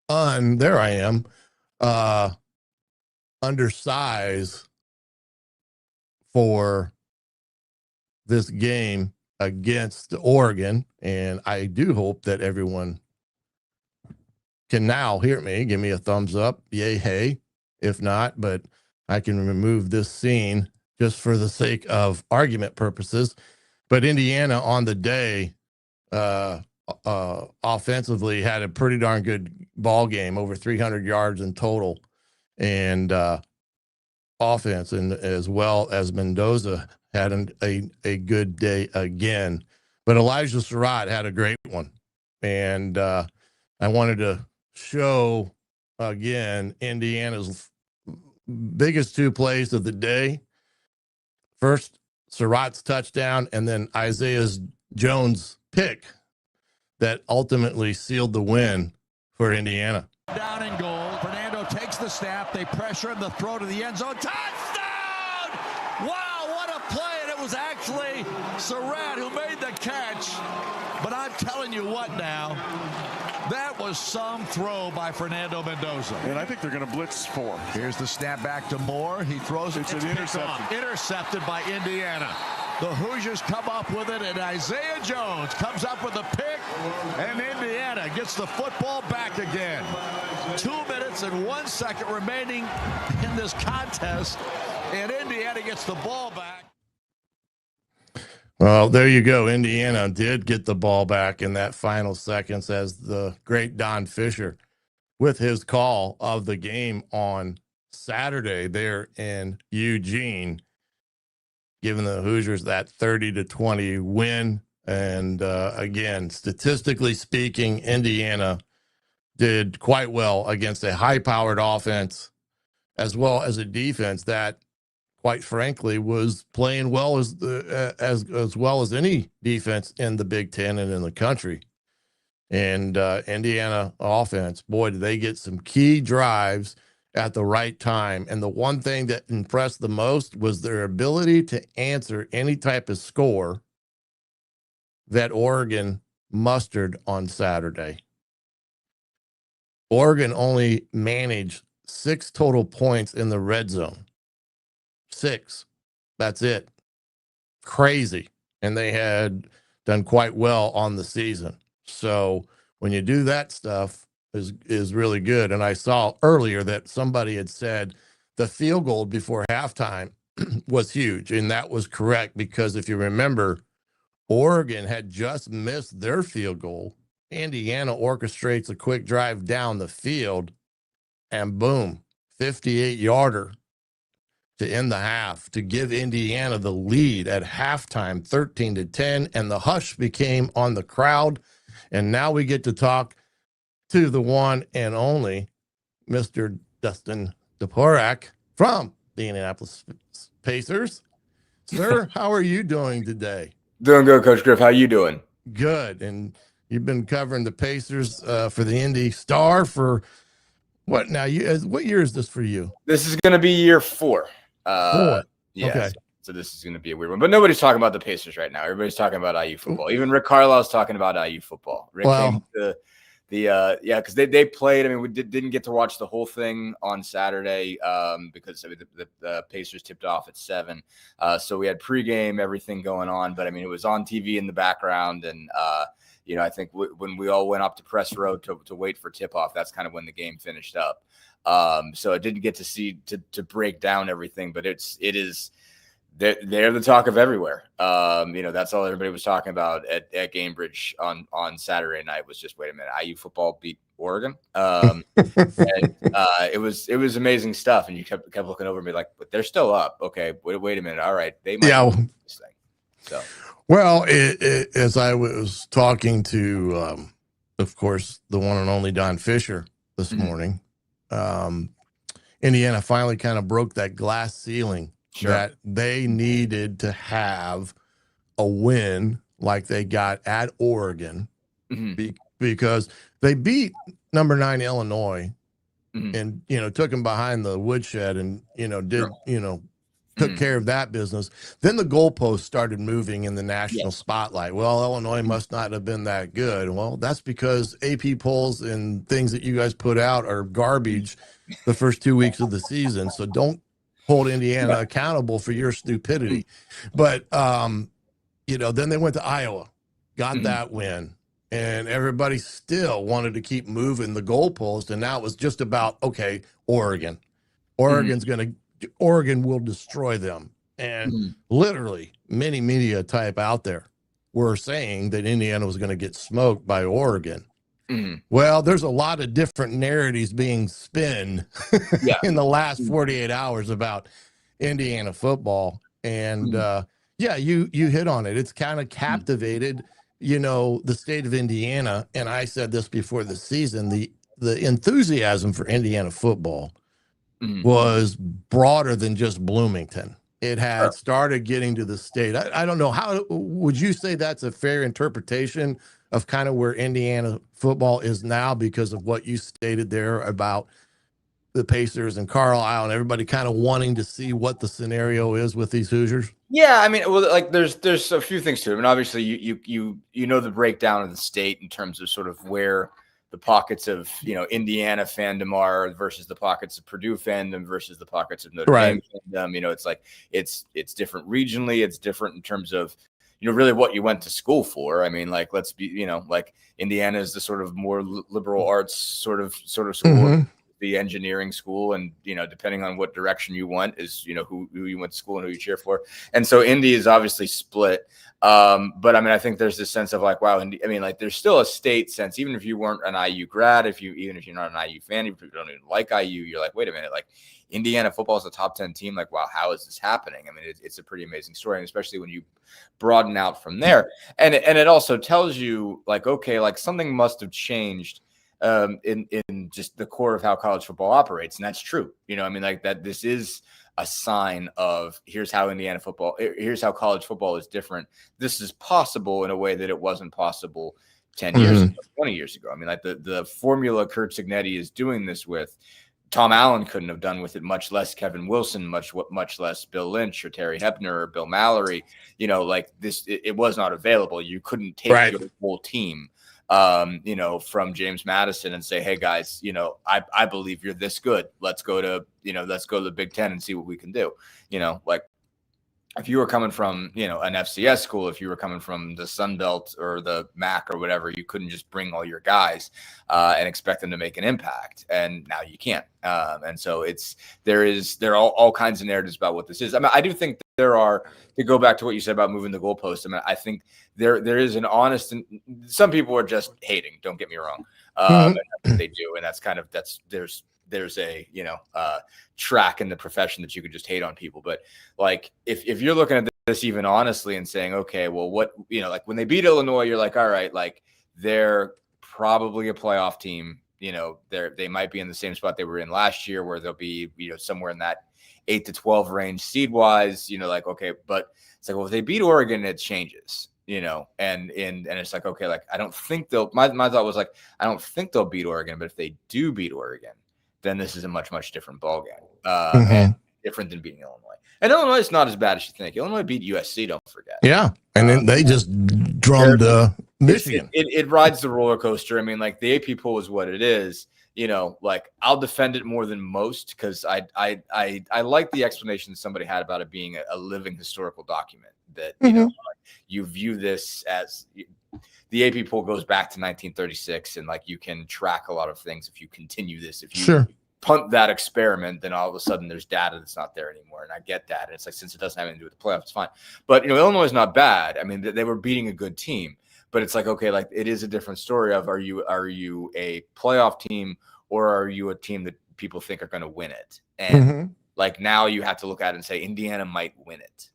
there I am, undersized for this game against Oregon. And I do hope that everyone can now hear me. Give me a thumbs up. Yay, hey. If not, but I can remove this scene just for the sake of argument purposes. But Indiana on the day, offensively had a pretty darn good ball game, over 300 yards in total, and offense, and as well as Mendoza had a good day again. But Elijah Surratt had a great one, and I wanted to show again Indiana's biggest two plays of the day. First, Surratt's touchdown, and then Isaiah Jones' pick that ultimately sealed the win for Indiana. Down and goal. Fernando takes the snap. They pressure him. The throw to the end zone. Touchdown! Wow, what a play. And it was actually Surratt who made the catch. But I'm telling you what now, that was some throw by Fernando Mendoza. And I think they're going to blitz 4. Here's the snap back to Moore. He throws it. It's an interception. Intercepted by Indiana. The Hoosiers come up with it, and Isaiah Jones comes up with a pick, and Indiana gets the football back again. 2 minutes and 1 second remaining in this contest, and Indiana gets the ball back. Well, there you go. Indiana did get the ball back in that final seconds as the great Don Fischer, with his call of the game on Saturday there in Eugene, giving the Hoosiers that 30-20 win. And again, statistically speaking, Indiana did quite well against a high-powered offense as well as a defense that, quite frankly, was playing well as well as any defense in the Big Ten and in the country. And Indiana offense, boy, did they get some key drives at the right time. And the one thing that impressed the most was their ability to answer any type of score that Oregon mustered on Saturday. Oregon only managed 6 total points in the red zone. 6. That's it. Crazy. And they had done quite well on the season. So when you do that stuff, is really good. And I saw earlier that somebody had said the field goal before halftime was huge. And that was correct, because if you remember, Oregon had just missed their field goal. Indiana orchestrates a quick drive down the field, and boom, 58-yarder to end the half to give Indiana the lead at halftime, 13-10. And the hush became on the crowd. And now we get to talk to the one and only Mr. Dustin Dopirak from the Indianapolis Pacers. Sir, how are you doing today? Doing good, Coach Griff. How you doing? Good. And you've been covering the Pacers for the Indy Star for what now? What year is this for you? This is going to be year 4. 4. Yeah. Okay. So this is going to be a weird one. But nobody's talking about the Pacers right now. Everybody's talking about IU football. Even Rick Carlisle's talking about IU football. Rick came to because they played. I mean, we didn't get to watch the whole thing on Saturday because the Pacers tipped off at 7. So we had pregame, everything going on. But I mean, it was on TV in the background, and I think when we all went up to press row to wait for tip off, that's kind of when the game finished up. So I didn't get to see to break down everything, but it is. They're the talk of everywhere. That's all everybody was talking about at Gamebridge on Saturday night was just, wait a minute, IU football beat Oregon. And it was amazing stuff. And you kept looking over me like, but they're still up. Okay, wait a minute. All right, they might win this thing. So, well, as I was talking to, of course, the one and only Don Fischer this morning, Indiana finally kind of broke that glass ceiling. Sure. That they needed to have a win like they got at Oregon because they beat number 9 Illinois and, took them behind the woodshed and, did, took care of that business. Then the goalposts started moving in the national spotlight. Well, Illinois must not have been that good. Well, that's because AP polls and things that you guys put out are garbage the first 2 weeks of the season. So don't hold Indiana accountable for your stupidity. But, then they went to Iowa, got that win, and everybody still wanted to keep moving the goalpost. And now it was just about, okay, Oregon. Oregon will destroy them. And literally many media type out there were saying that Indiana was going to get smoked by Oregon. Well, there's a lot of different narratives being spun in the last 48 hours about Indiana football. And you hit on it. It's kind of captivated, the state of Indiana. And I said this before the season, the enthusiasm for Indiana football was broader than just Bloomington. It had started getting to the state. I don't know, how would you say that's a fair interpretation of kind of where Indiana football is now because of what you stated there about the Pacers and Carlisle and everybody kind of wanting to see what the scenario is with these Hoosiers? Yeah, I mean, well, like there's a few things to it. I mean, obviously you know the breakdown of the state in terms of sort of where the pockets of Indiana fandom are versus the pockets of Purdue fandom versus the pockets of Notre Dame fandom. It's like it's different regionally. It's different in terms of really what you went to school for. I mean, like let's be like Indiana is the sort of more liberal arts sort of school, the engineering school, and depending on what direction you went is who you went to school and who you cheer for. And so Indy is obviously split. But I mean, I think there's this sense of like, wow, I mean, like there's still a state sense, even if you weren't an IU grad, even if you're not an IU fan, if you don't even like IU, you're like, wait a minute, like Indiana football is a top 10 team. Like, wow, how is this happening? I mean, it's a pretty amazing story. And especially when you broaden out from there. And it also tells you like, okay, like something must have changed in just the core of how college football operates. And that's true. I mean, like that this is a sign of here's how college football is different. This is possible in a way that it wasn't possible 10 years ago, 20 years ago. I mean, like the formula Curt Signetti is doing this with, Tom Allen couldn't have done with it, much less Kevin Wilson, much less Bill Lynch or Terry Hebner or Bill Mallory. Like this, it was not available. You couldn't take your whole team from James Madison and say, hey guys, I believe you're this good. Let's go to the Big Ten and see what we can do. Like if you were coming from, an FCS school, if you were coming from the Sun Belt or the MAC or whatever, you couldn't just bring all your guys and expect them to make an impact. And now you can't. And so there are all kinds of narratives about what this is. I mean, I do think there are, to go back to what you said about moving the goalpost. I mean, I think there is an honest, and some people are just hating, don't get me wrong. And that's what they do. And that's kind of, there's a track in the profession that you could just hate on people. But like if you're looking at this even honestly and saying, okay, well, what like when they beat Illinois, you're like, all right, like they're probably a playoff team. They might be in the same spot they were in last year, where they'll be somewhere in that 8 to 12 range seed wise. Like, okay, but it's like, well, if they beat Oregon, it changes. And it's like, okay, like I don't think my thought was like, I don't think they'll beat Oregon, but if they do beat Oregon, then this is a much, much different ballgame, and different than beating Illinois. And Illinois is not as bad as you think. Illinois beat USC, don't forget. Yeah, and then they just drummed Michigan. It rides the roller coaster. I mean, like the AP poll is what it is. Like I'll defend it more than most because I like the explanation somebody had about it being a living historical document that like you view this as. The AP poll goes back to 1936, and like you can track a lot of things if you continue this. If you punt that experiment, then all of a sudden there's data that's not there anymore. And I get that. And it's like, since it doesn't have anything to do with the playoffs, it's fine. But Illinois is not bad. I mean, they were beating a good team, but it's like, okay, like it is a different story of are you a playoff team or are you a team that people think are going to win it? And like now you have to look at it and say Indiana might win it.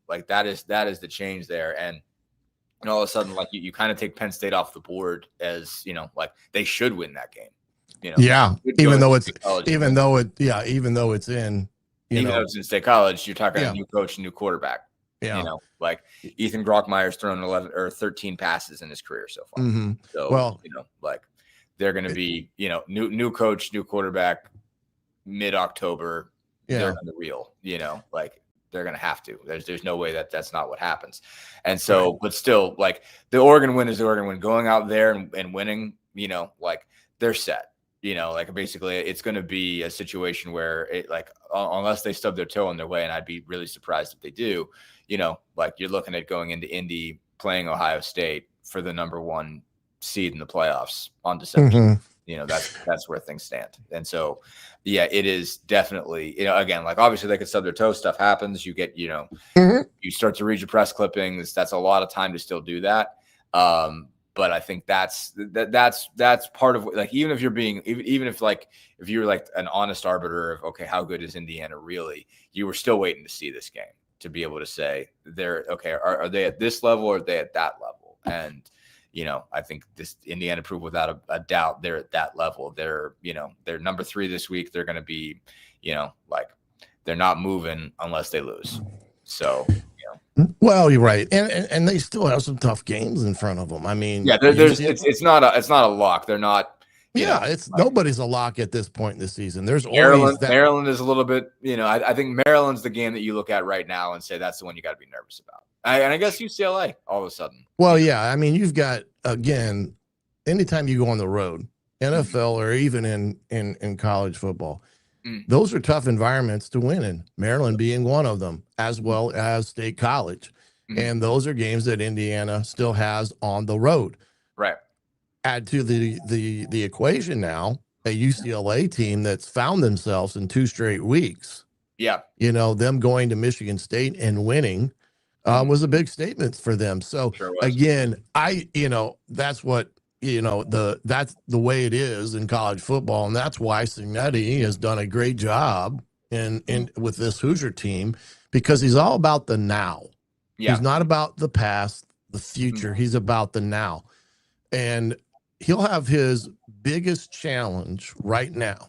Like that is the change there. And all of a sudden, like you kind of take Penn State off the board as, like they should win that game. Even though it's in, though it's in State College, you're talking a new coach, new quarterback. Like Ethan Grockmeyer's thrown 11 or 13 passes in his career so far. So, like they're going to be, new coach, new quarterback, mid-October. they're going to reel, like they're going to have to. There's no way that's not what happens. And so, but still, like the Oregon win is the Oregon win. Going out there and winning, like they're set. Like basically it's going to be a situation where it like unless they stub their toe in their way, and I'd be really surprised if they do, like you're looking at going into Indy playing Ohio State for the number 1 seed in the playoffs on December. That's where things stand. And so, yeah, it is definitely, again, like obviously they could stub their toe, stuff happens. You get, you start to read your press clippings. That's a lot of time to still do that. But I think that's part of like, even if you're if you're like an honest arbiter of, okay, how good is Indiana really? You were still waiting to see this game to be able to say are they at this level or are they at that level? And, I think this Indiana proved without a doubt they're at that level. They're number 3 this week. They're going to be, like they're not moving unless they lose. So, Well, you're right, and they still have some tough games in front of them. I mean, yeah, it's not a lock. They're not. Nobody's a lock at this point in the season. There's Maryland is a little bit. I think Maryland's the game that you look at right now and say that's the one you got to be nervous about. And I guess UCLA all of a sudden. Well, yeah, I mean, you've got again, anytime you go on the road, NFL or even in college football. Those are tough environments to win in, Maryland being one of them, as well as State College. And those are games that Indiana still has on the road. Right. Add to the equation now a UCLA team that's found themselves in 2 straight weeks. Yeah. Them going to Michigan State and winning was a big statement for them. So again, that's what that's the way it is in college football, and that's why Signetti has done a great job in with this Hoosier team, because he's all about the now. Yeah. He's not about the past, the future. He's about the now, and he'll have his biggest challenge right now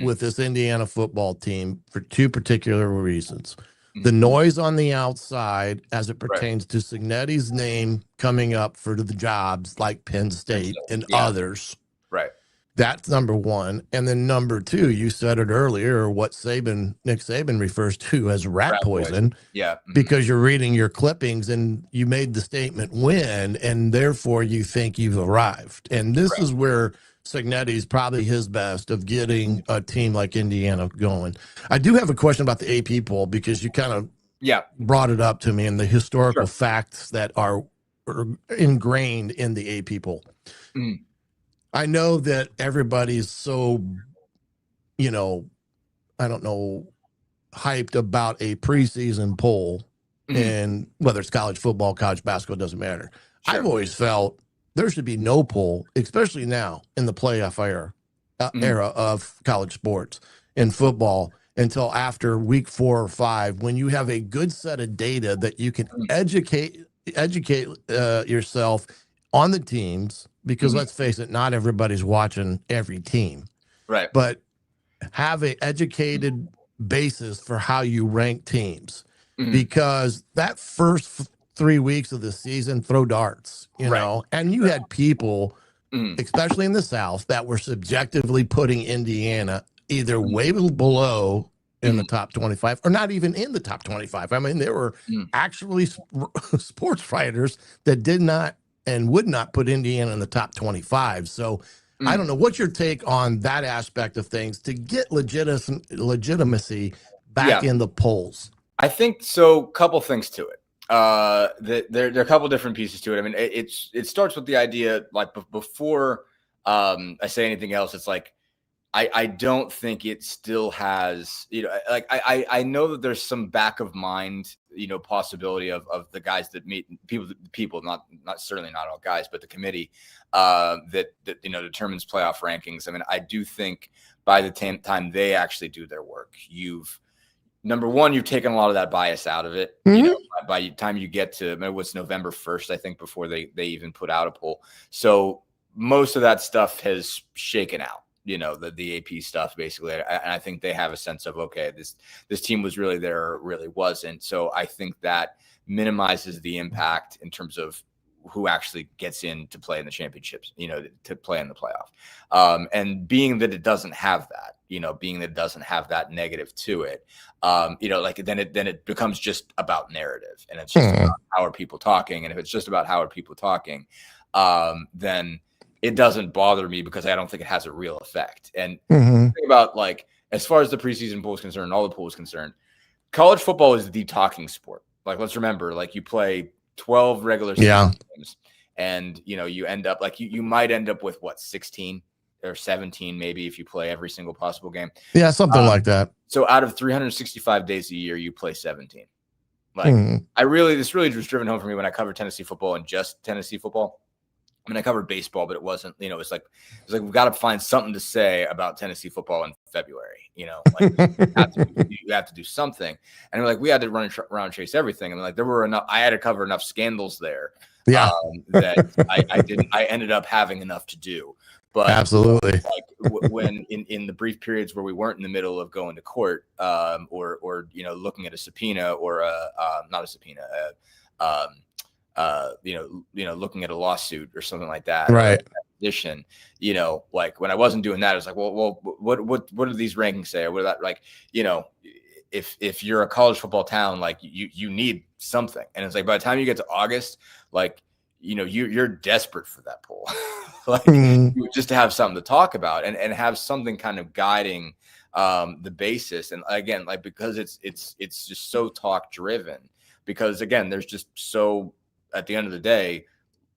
with this Indiana football team for 2 particular reasons. The noise on the outside as it pertains to Signetti's name coming up for the jobs like Penn State and others. Right. That's number 1. And then number 2, you said it earlier, what Nick Saban refers to as rat poison. Yeah. Because you're reading your clippings and you made the statement win, and therefore you think you've arrived. And this is where Signetti's probably his best of getting a team like Indiana going. I do have a question about the AP poll, because you kind of brought it up to me, and the historical facts that are ingrained in the AP poll. I know that everybody's so, I don't know, hyped about a preseason poll, and whether it's college football, college basketball, doesn't matter. I've always felt there should be no poll, especially now in the playoff era of college sports and football, until after week 4 or 5, when you have a good set of data that you can educate yourself on the teams, because let's face it, not everybody's watching every team. Right. But have an educated basis for how you rank teams, because that first 3 weeks of the season, throw darts, and you had people, especially in the South, that were subjectively putting Indiana either way below in the top 25 or not even in the top 25. I mean, there were actually sports writers that did not and would not put Indiana in the top 25. So I don't know. What's your take on that aspect of things to get legitimacy back in the polls? I think so. Couple things to it. There are a couple different pieces to it. I mean, it starts with the idea, like before I say anything else, it's like I don't think it still has, like I know that there's some back of mind, possibility of the guys that meet people, not certainly not all guys, but the committee that determines playoff rankings. I mean, I do think by the time they actually do their work, number 1, you've taken a lot of that bias out of it. By the time you get to what's November 1st, I think, before they even put out a poll. So most of that stuff has shaken out, the AP stuff, basically. And I think they have a sense of, okay, this team was really there or it really wasn't. So I think that minimizes the impact in terms of who actually gets in to play in the championships, to play in the playoff. And being that it doesn't have that, being that it doesn't have that negative to it, then it becomes just about narrative, and it's just about how are people talking. And if it's just about how are people talking, then it doesn't bother me because I don't think it has a real effect. And think about, like, as far as the preseason pool is concerned, all the pool is concerned, college football is the talking sport. Like, let's remember, like, you play 12 regular season games, and you end up like you might end up with 16 or 17 maybe if you play every single possible game. Yeah, something like that. So out of 365 days a year, you play 17. Like, this really was driven home for me when I covered Tennessee football and just Tennessee football. I mean, I covered baseball, but it wasn't, it's like we've got to find something to say about Tennessee football in February, like you have to do something. And we had to run around chase everything. And there were enough, I had to cover enough scandals there that I ended up having enough to do. But absolutely, when in the brief periods where we weren't in the middle of going to court, or looking at a subpoena or not a subpoena, looking at a lawsuit or something like that, right? Position, when I wasn't doing that, it was like, well, what do these rankings say, or what are that, if you're a college football town, like you need something, and it's like by the time you get to August, you're desperate for that poll, just to have something to talk about and have something kind of guiding the basis. And again, because it's just so talk driven, because again, there's just so, at the end of the day,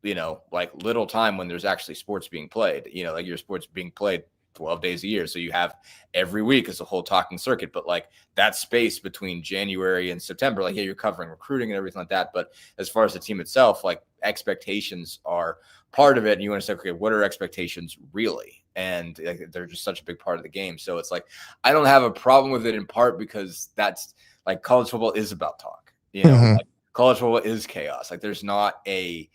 little time when there's actually sports being played, your sports being played 12 days a year. So you have every week as a whole talking circuit, but that space between January and September, you're covering recruiting and everything like that. But as far as the team itself, expectations are part of it. And you want to say, okay, what are expectations really? And they're just such a big part of the game. So it's I don't have a problem with it, in part because that's college football is about talk, college football is chaos. There's not a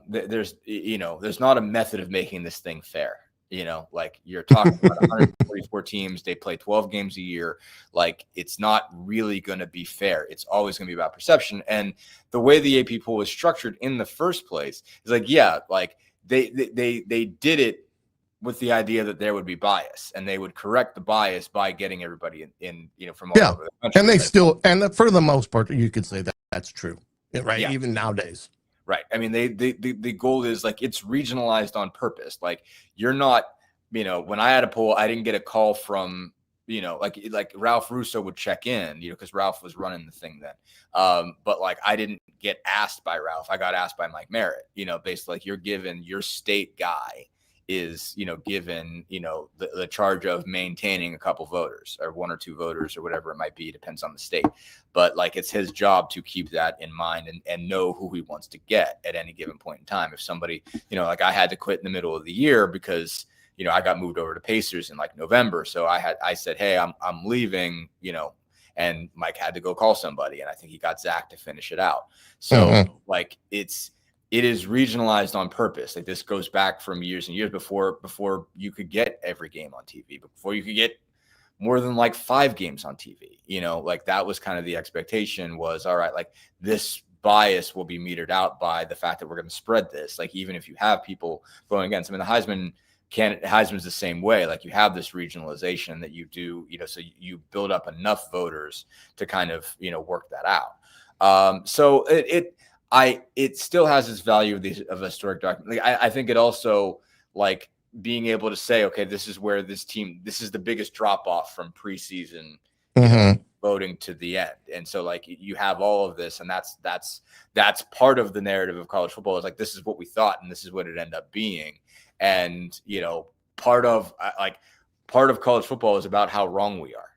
there's not a method of making this thing fair. You're talking about 144 teams. They play 12 games a year. It's not really going to be fair. It's always going to be about perception. And the way the AP poll was structured in the first place is they did it with the idea that there would be bias, and they would correct the bias by getting everybody in from all over the country. And they still, and for the most part, you could say that that's true, right? Yeah. Even nowadays. Right. I mean, the goal is it's regionalized on purpose. You're not, when I had a poll, I didn't get a call from, like Ralph Russo would check in, because Ralph was running the thing then. But I didn't get asked by Ralph. I got asked by Mike Merritt, basically you're given, your state guy is, given, the charge of maintaining a couple voters or one or two voters or whatever it might be, depends on the state. But it's his job to keep that in mind and know who he wants to get at any given point in time. If somebody, I had to quit in the middle of the year because, I got moved over to Pacers in November. So I said, hey, I'm leaving, and Mike had to go call somebody. And I think he got Zach to finish it out. So it is regionalized on purpose. This goes back from years and years before you could get every game on TV, before you could get more than 5 games on TV. That was kind of the expectation was, all right, this bias will be metered out by the fact that we're going to spread this. Even if you have people going against, the Heisman's the same way. You have this regionalization that you do, so you build up enough voters to kind of, work that out. So it still has its value of a historic document. I think it also being able to say, okay, this is where this is the biggest drop off from preseason voting to the end. And so you have all of this, and that's part of the narrative of college football is this is what we thought, and this is what it ended up being. And, part of college football is about how wrong we are.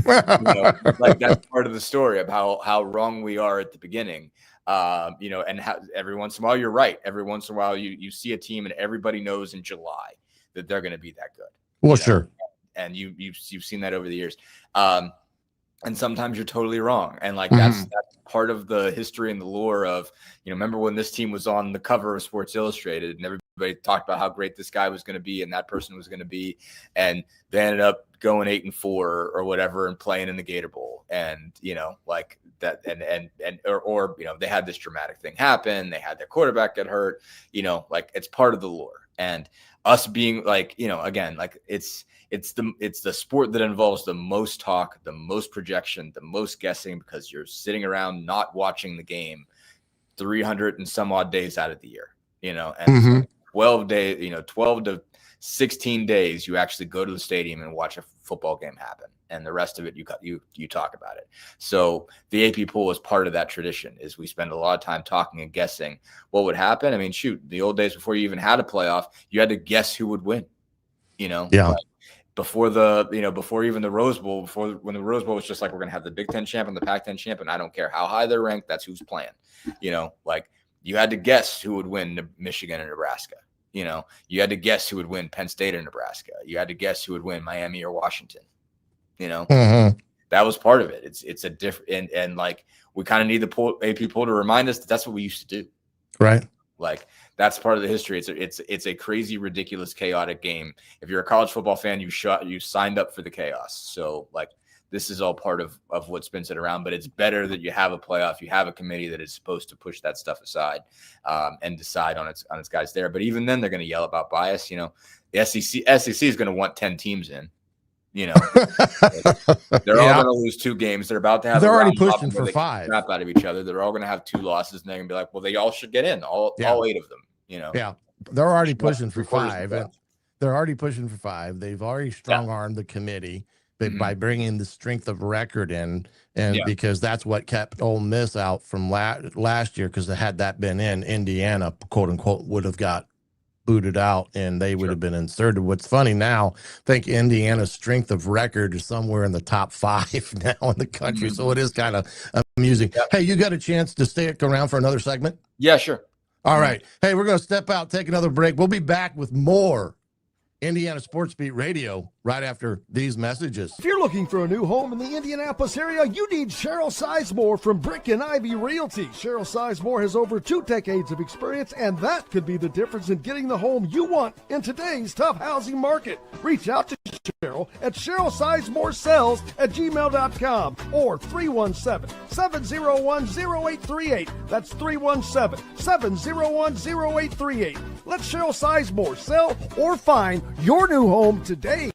That's part of the story of how wrong we are at the beginning. And how every once in a while you're right. Every once in a while you see a team and everybody knows in July that they're going to be that good. Well, sure. And you've seen that over the years. And sometimes you're totally wrong. And that's part of the history and the lore of, remember when this team was on the cover of Sports Illustrated and everybody everybody talked about how great this guy was going to be and that person was going to be, and they ended up going 8-4 or whatever and playing in the Gator Bowl, and like that, or they had this dramatic thing happen, they had their quarterback get hurt, like it's part of the lore, and us being like, again, like it's the sport that involves the most talk, the most projection, the most guessing, because you're sitting around not watching the game 300 and some odd days out of the year, and 12 days, 12 to 16 days, you actually go to the stadium and watch a football game happen. And the rest of it, you talk about it. So the AP poll is part of that tradition, is we spend a lot of time talking and guessing what would happen. I mean, shoot, the old days before you even had a playoff, you had to guess who would win, Yeah. Like before before even the Rose Bowl, when the Rose Bowl was just like, we're going to have the Big Ten champ and the Pac-10 champ, and I don't care how high they're ranked, that's who's playing. Like you had to guess who would win Michigan and Nebraska. You had to guess who would win Penn State or Nebraska. You had to guess who would win Miami or Washington. That was part of it. It's a different, and like we kind of need the AP poll to remind us that that's what we used to do. Right. Like that's part of the history. It's a crazy, ridiculous, chaotic game. If you're a college football fan, you signed up for the chaos. So like this is all part of what spins it around, but it's better that you have a playoff, you have a committee that is supposed to push that stuff aside and decide on its guys there. But even then they're going to yell about bias. The SEC is going to want 10 teams in. They're all going to lose 2 games. They're about to have. They're already pushing for 5. Crap out of each other. They're all going to have 2 losses, and they're going to be like, "Well, they all should get in. All 8 of them." Yeah, they're already pushing for 5. They're already pushing for 5. They've already strong-armed the committee by bringing the strength of record in, and because that's what kept Ole Miss out from last year. Because had that been in, Indiana, quote unquote, would have got booted out and they would have been inserted. What's funny now, I think Indiana's strength of record is somewhere in the top 5 now in the country. So it is kind of amusing. Hey, you got a chance to stick around for another segment? Yeah, sure. All right. Hey, we're going to step out, take another break. We'll be back with more Indiana SportsBeat Radio right after these messages. If you're looking for a new home in the Indianapolis area, you need Cheryl Sizemore from Brick and Ivy Realty. Cheryl Sizemore has over 2 decades of experience, and that could be the difference in getting the home you want in today's tough housing market. Reach out to Cheryl at CherylSizemore@gmail.com or 317-701-0838. That's 317-701-0838. Let Cheryl Sizemore sell or find your new home today.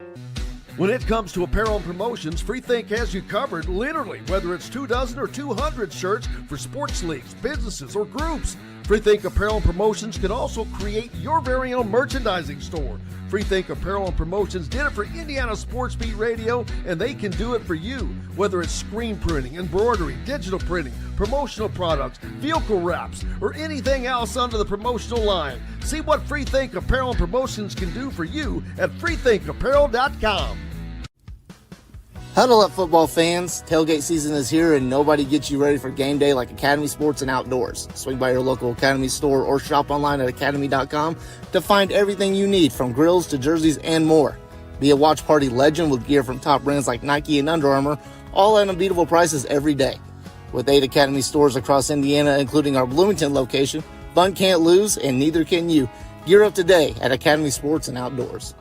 When it comes to apparel and promotions, Freethink has you covered, literally, whether it's 24 or 200 shirts for sports leagues, businesses, or groups. Freethink Apparel and Promotions can also create your very own merchandising store. Freethink Apparel and Promotions did it for Indiana SportsBeat Radio, and they can do it for you. Whether it's screen printing, embroidery, digital printing, promotional products, vehicle wraps, or anything else under the promotional line. See what Freethink Apparel and Promotions can do for you at freethinkapparel.com. Huddle up, football fans. Tailgate season is here, and nobody gets you ready for game day like Academy Sports and Outdoors. Swing by your local Academy store or shop online at academy.com to find everything you need, from grills to jerseys and more. Be a watch party legend with gear from top brands like Nike and Under Armour, all at unbeatable prices every day. With 8 Academy stores across Indiana, including our Bloomington location, fun can't lose, and neither can you. Gear up today at Academy Sports and Outdoors.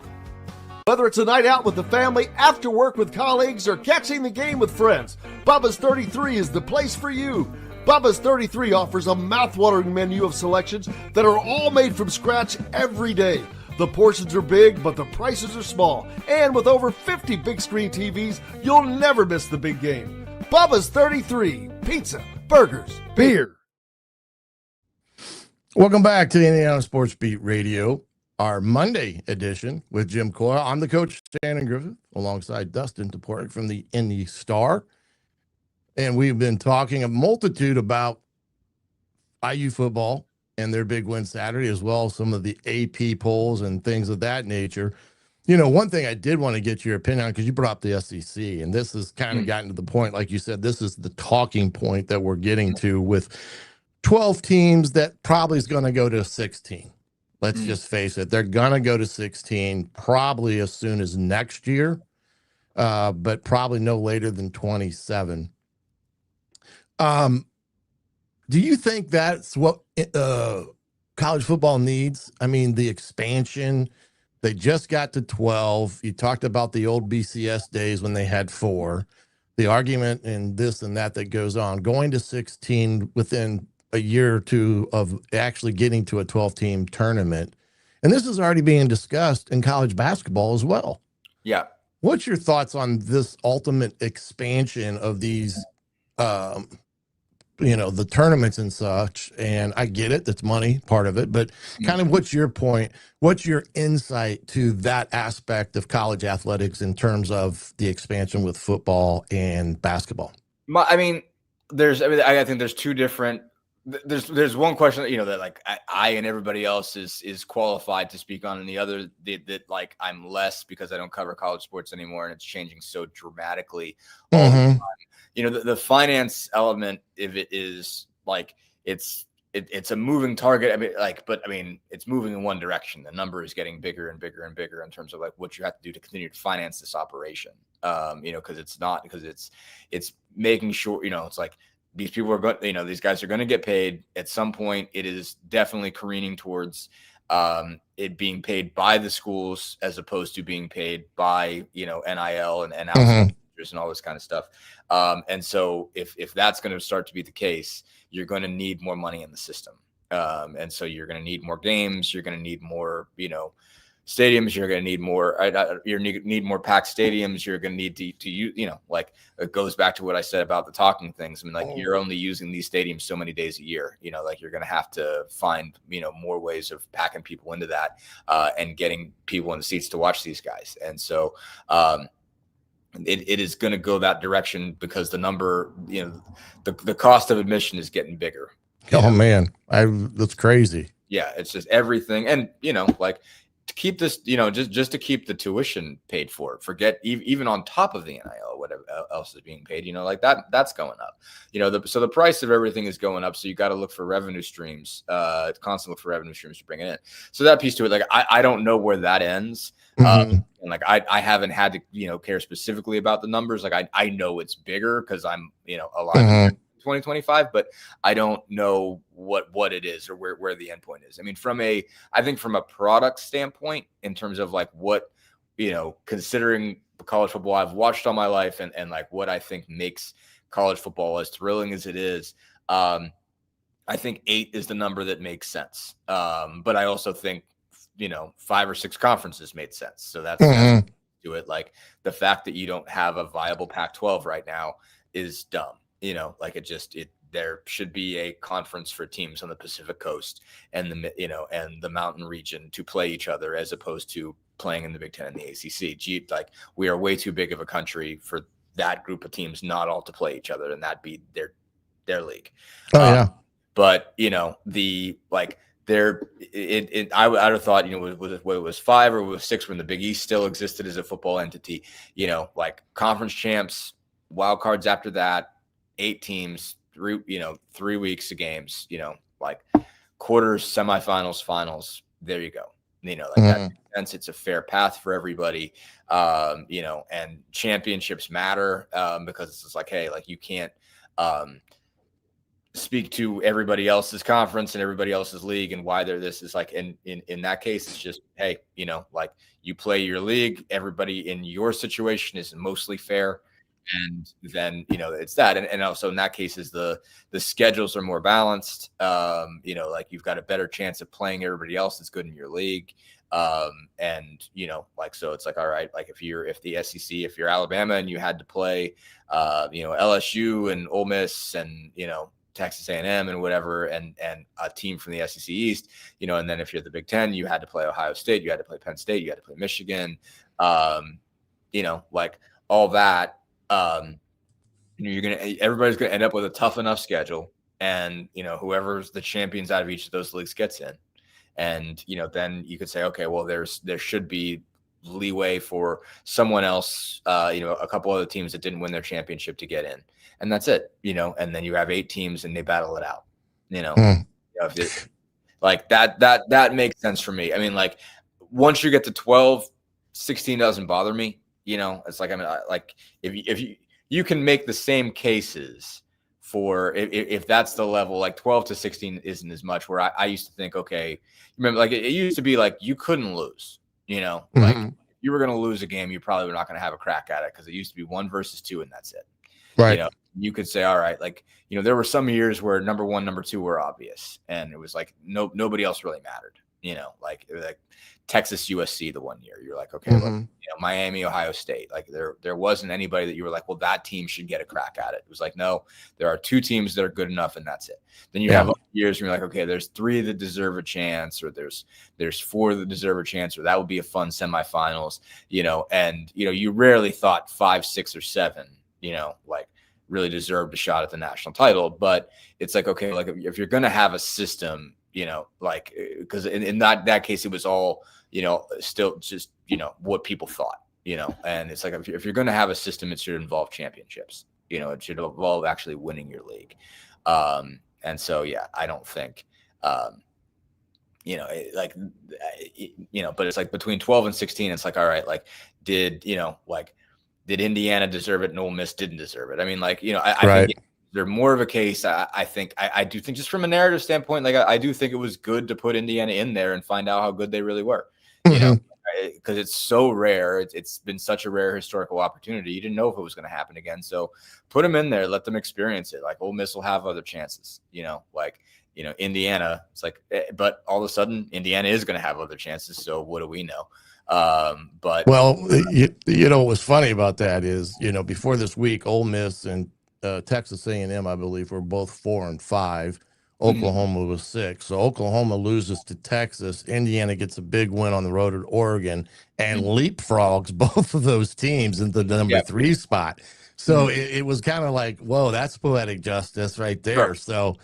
Whether it's a night out with the family, after work with colleagues, or catching the game with friends, Bubba's 33 is the place for you. Bubba's 33 offers a mouth-watering menu of selections that are all made from scratch every day. The portions are big, but the prices are small. And with over 50 big screen TVs, you'll never miss the big game. Bubba's 33, pizza, burgers, beer. Welcome back to the Indiana SportsBeat Radio, our Monday edition with Jim Coyle. I'm the coach, Shannon Griffith, alongside Dustin Dopirak from the Indy Star. And we've been talking a multitude about IU football and their big win Saturday, as well as some of the AP polls and things of that nature. You know, one thing I did want to get your opinion on, because you brought up the SEC, and this has kind of gotten to the point, like you said, this is the talking point that we're getting to with 12 teams that probably is going to go to 16. Let's just face it. They're going to go to 16 probably as soon as next year, but probably no later than 27. Do you think that's what college football needs? I mean, the expansion, they just got to 12. You talked about the old BCS days when they had 4, the argument and this and that goes on, going to 16 within a year or two of actually getting to a 12-team tournament. And this is already being discussed in college basketball as well. Yeah. What's your thoughts on this ultimate expansion of these, the tournaments and such? And I get it, that's money, part of it, but kind of what's your point? What's your insight to that aspect of college athletics in terms of the expansion with football and basketball? I think there's two different. There's one question that like I and everybody else is qualified to speak on, and the other that like I'm less because I don't cover college sports anymore, and it's changing so dramatically all the time. The finance element of it is like it's a moving target. But it's moving in one direction. The number is getting bigger and bigger and bigger in terms of like what you have to do to continue to finance this operation. Because it's making sure it's like. These people are going, these guys are going to get paid at some point. It is definitely careening towards it being paid by the schools as opposed to being paid by, NIL and outside and all this kind of stuff. And so if that's going to start to be the case, you're going to need more money in the system. And so you're going to need more games. You're going to need more, stadiums. You're going to need more. You need more packed stadiums. You're going to need to use. Like it goes back to what I said about the talking things. You're only using these stadiums so many days a year. Like you're going to have to find more ways of packing people into that and getting people in the seats to watch these guys. And so it is going to go that direction because the number, the cost of admission is getting bigger. Oh man, that's crazy. Yeah, it's just everything, and like. To keep this, just to keep the tuition paid for, forget even on top of the NIL, whatever else is being paid, like that's going up, so the price of everything is going up. So you got to look for revenue streams, constantly look for revenue streams to bring it in. So that piece to it, like, I don't know where that ends. And like, I haven't had to, care specifically about the numbers. Like I know it's bigger cause I'm, alive. 2025, but I don't know what it is or where the end point is. I think from a product standpoint, in terms of like what, considering college football I've watched all my life and like what I think makes college football as thrilling as it is, I think 8 is the number that makes sense. But I also think, 5 or 6 conferences made sense. So that's do it. Like the fact that you don't have a viable Pac-12 right now is dumb. There should be a conference for teams on the Pacific Coast and the mountain region to play each other as opposed to playing in the Big Ten and the ACC. Like we are way too big of a country for that group of teams not all to play each other and that be their league. Yeah. But I would have thought, it was 5 or it was 6 when the Big East still existed as a football entity, like conference champs, wild cards after that, 8 teams, 3 weeks of games, like quarters, semifinals, finals. There you go. That makes sense. It's a fair path for everybody. And championships matter because it's just like, hey, like you can't speak to everybody else's conference and everybody else's league and why they're this is like in that case, it's just, hey, like you play your league, everybody in your situation is mostly fair. And then, it's that. And also in that case is the schedules are more balanced. Like you've got a better chance of playing everybody else that's good in your league. And, so it's like, all right, like if the SEC, if you're Alabama and you had to play, LSU and Ole Miss and, Texas A&M and whatever, and a team from the SEC East, and then if you're the Big Ten, you had to play Ohio State, you had to play Penn State, you had to play Michigan, like all that. Everybody's gonna end up with a tough enough schedule, and whoever's the champions out of each of those leagues gets in, and then you could say, okay, well, there should be leeway for someone else, a couple other teams that didn't win their championship to get in, and that's it, and then you have 8 teams and they battle it out, like that makes sense for me. Like once you get to 12, 16 doesn't bother me. It's like, like if you can make the same cases for if that's the level, like 12 to 16 isn't as much. Where I used to think, okay, remember, like it used to be like you couldn't lose, like if you were going to lose a game, you probably were not going to have a crack at it because it used to be 1 versus 2 and that's it. Right. You could say, all right, like, there were some years where number 1, number 2 were obvious and it was like, nobody else really mattered, like it was like Texas USC the one year. You're like, okay, look, Miami, Ohio State, like there wasn't anybody that you were like, well, that team should get a crack at it. It was like, no, there are 2 teams that are good enough and that's it. Then you have years where you're like, okay, there's 3 that deserve a chance, or there's 4 that deserve a chance, or that would be a fun semifinals, and you rarely thought 5, 6, or 7, like really deserved a shot at the national title. But it's like, okay, like if you're going to have a system, like, because in that case, it was all, still just, what people thought, and it's like, if you're going to have a system, it should involve championships, it should involve actually winning your league. And so, I don't think, but it's like between 12 and 16, it's like, all right, like, did Indiana deserve it and Ole Miss didn't deserve it? I mean, like, I think they're more of a case. I do think just from a narrative standpoint, like I do think it was good to put Indiana in there and find out how good they really were, because it's so rare. It's been such a rare historical opportunity. You didn't know if it was going to happen again. So put them in there, let them experience it. Like Ole Miss will have other chances, Indiana, it's like, but all of a sudden Indiana is going to have other chances. So what do we know? But what was funny about that is, before this week, Ole Miss and Texas A&M, I believe, were both 4 and 5. Oklahoma was 6. So Oklahoma loses to Texas. Indiana gets a big win on the road at Oregon and leapfrogs both of those teams into the number 3 spot. So it was kind of like, whoa, that's poetic justice right there. Sure. So,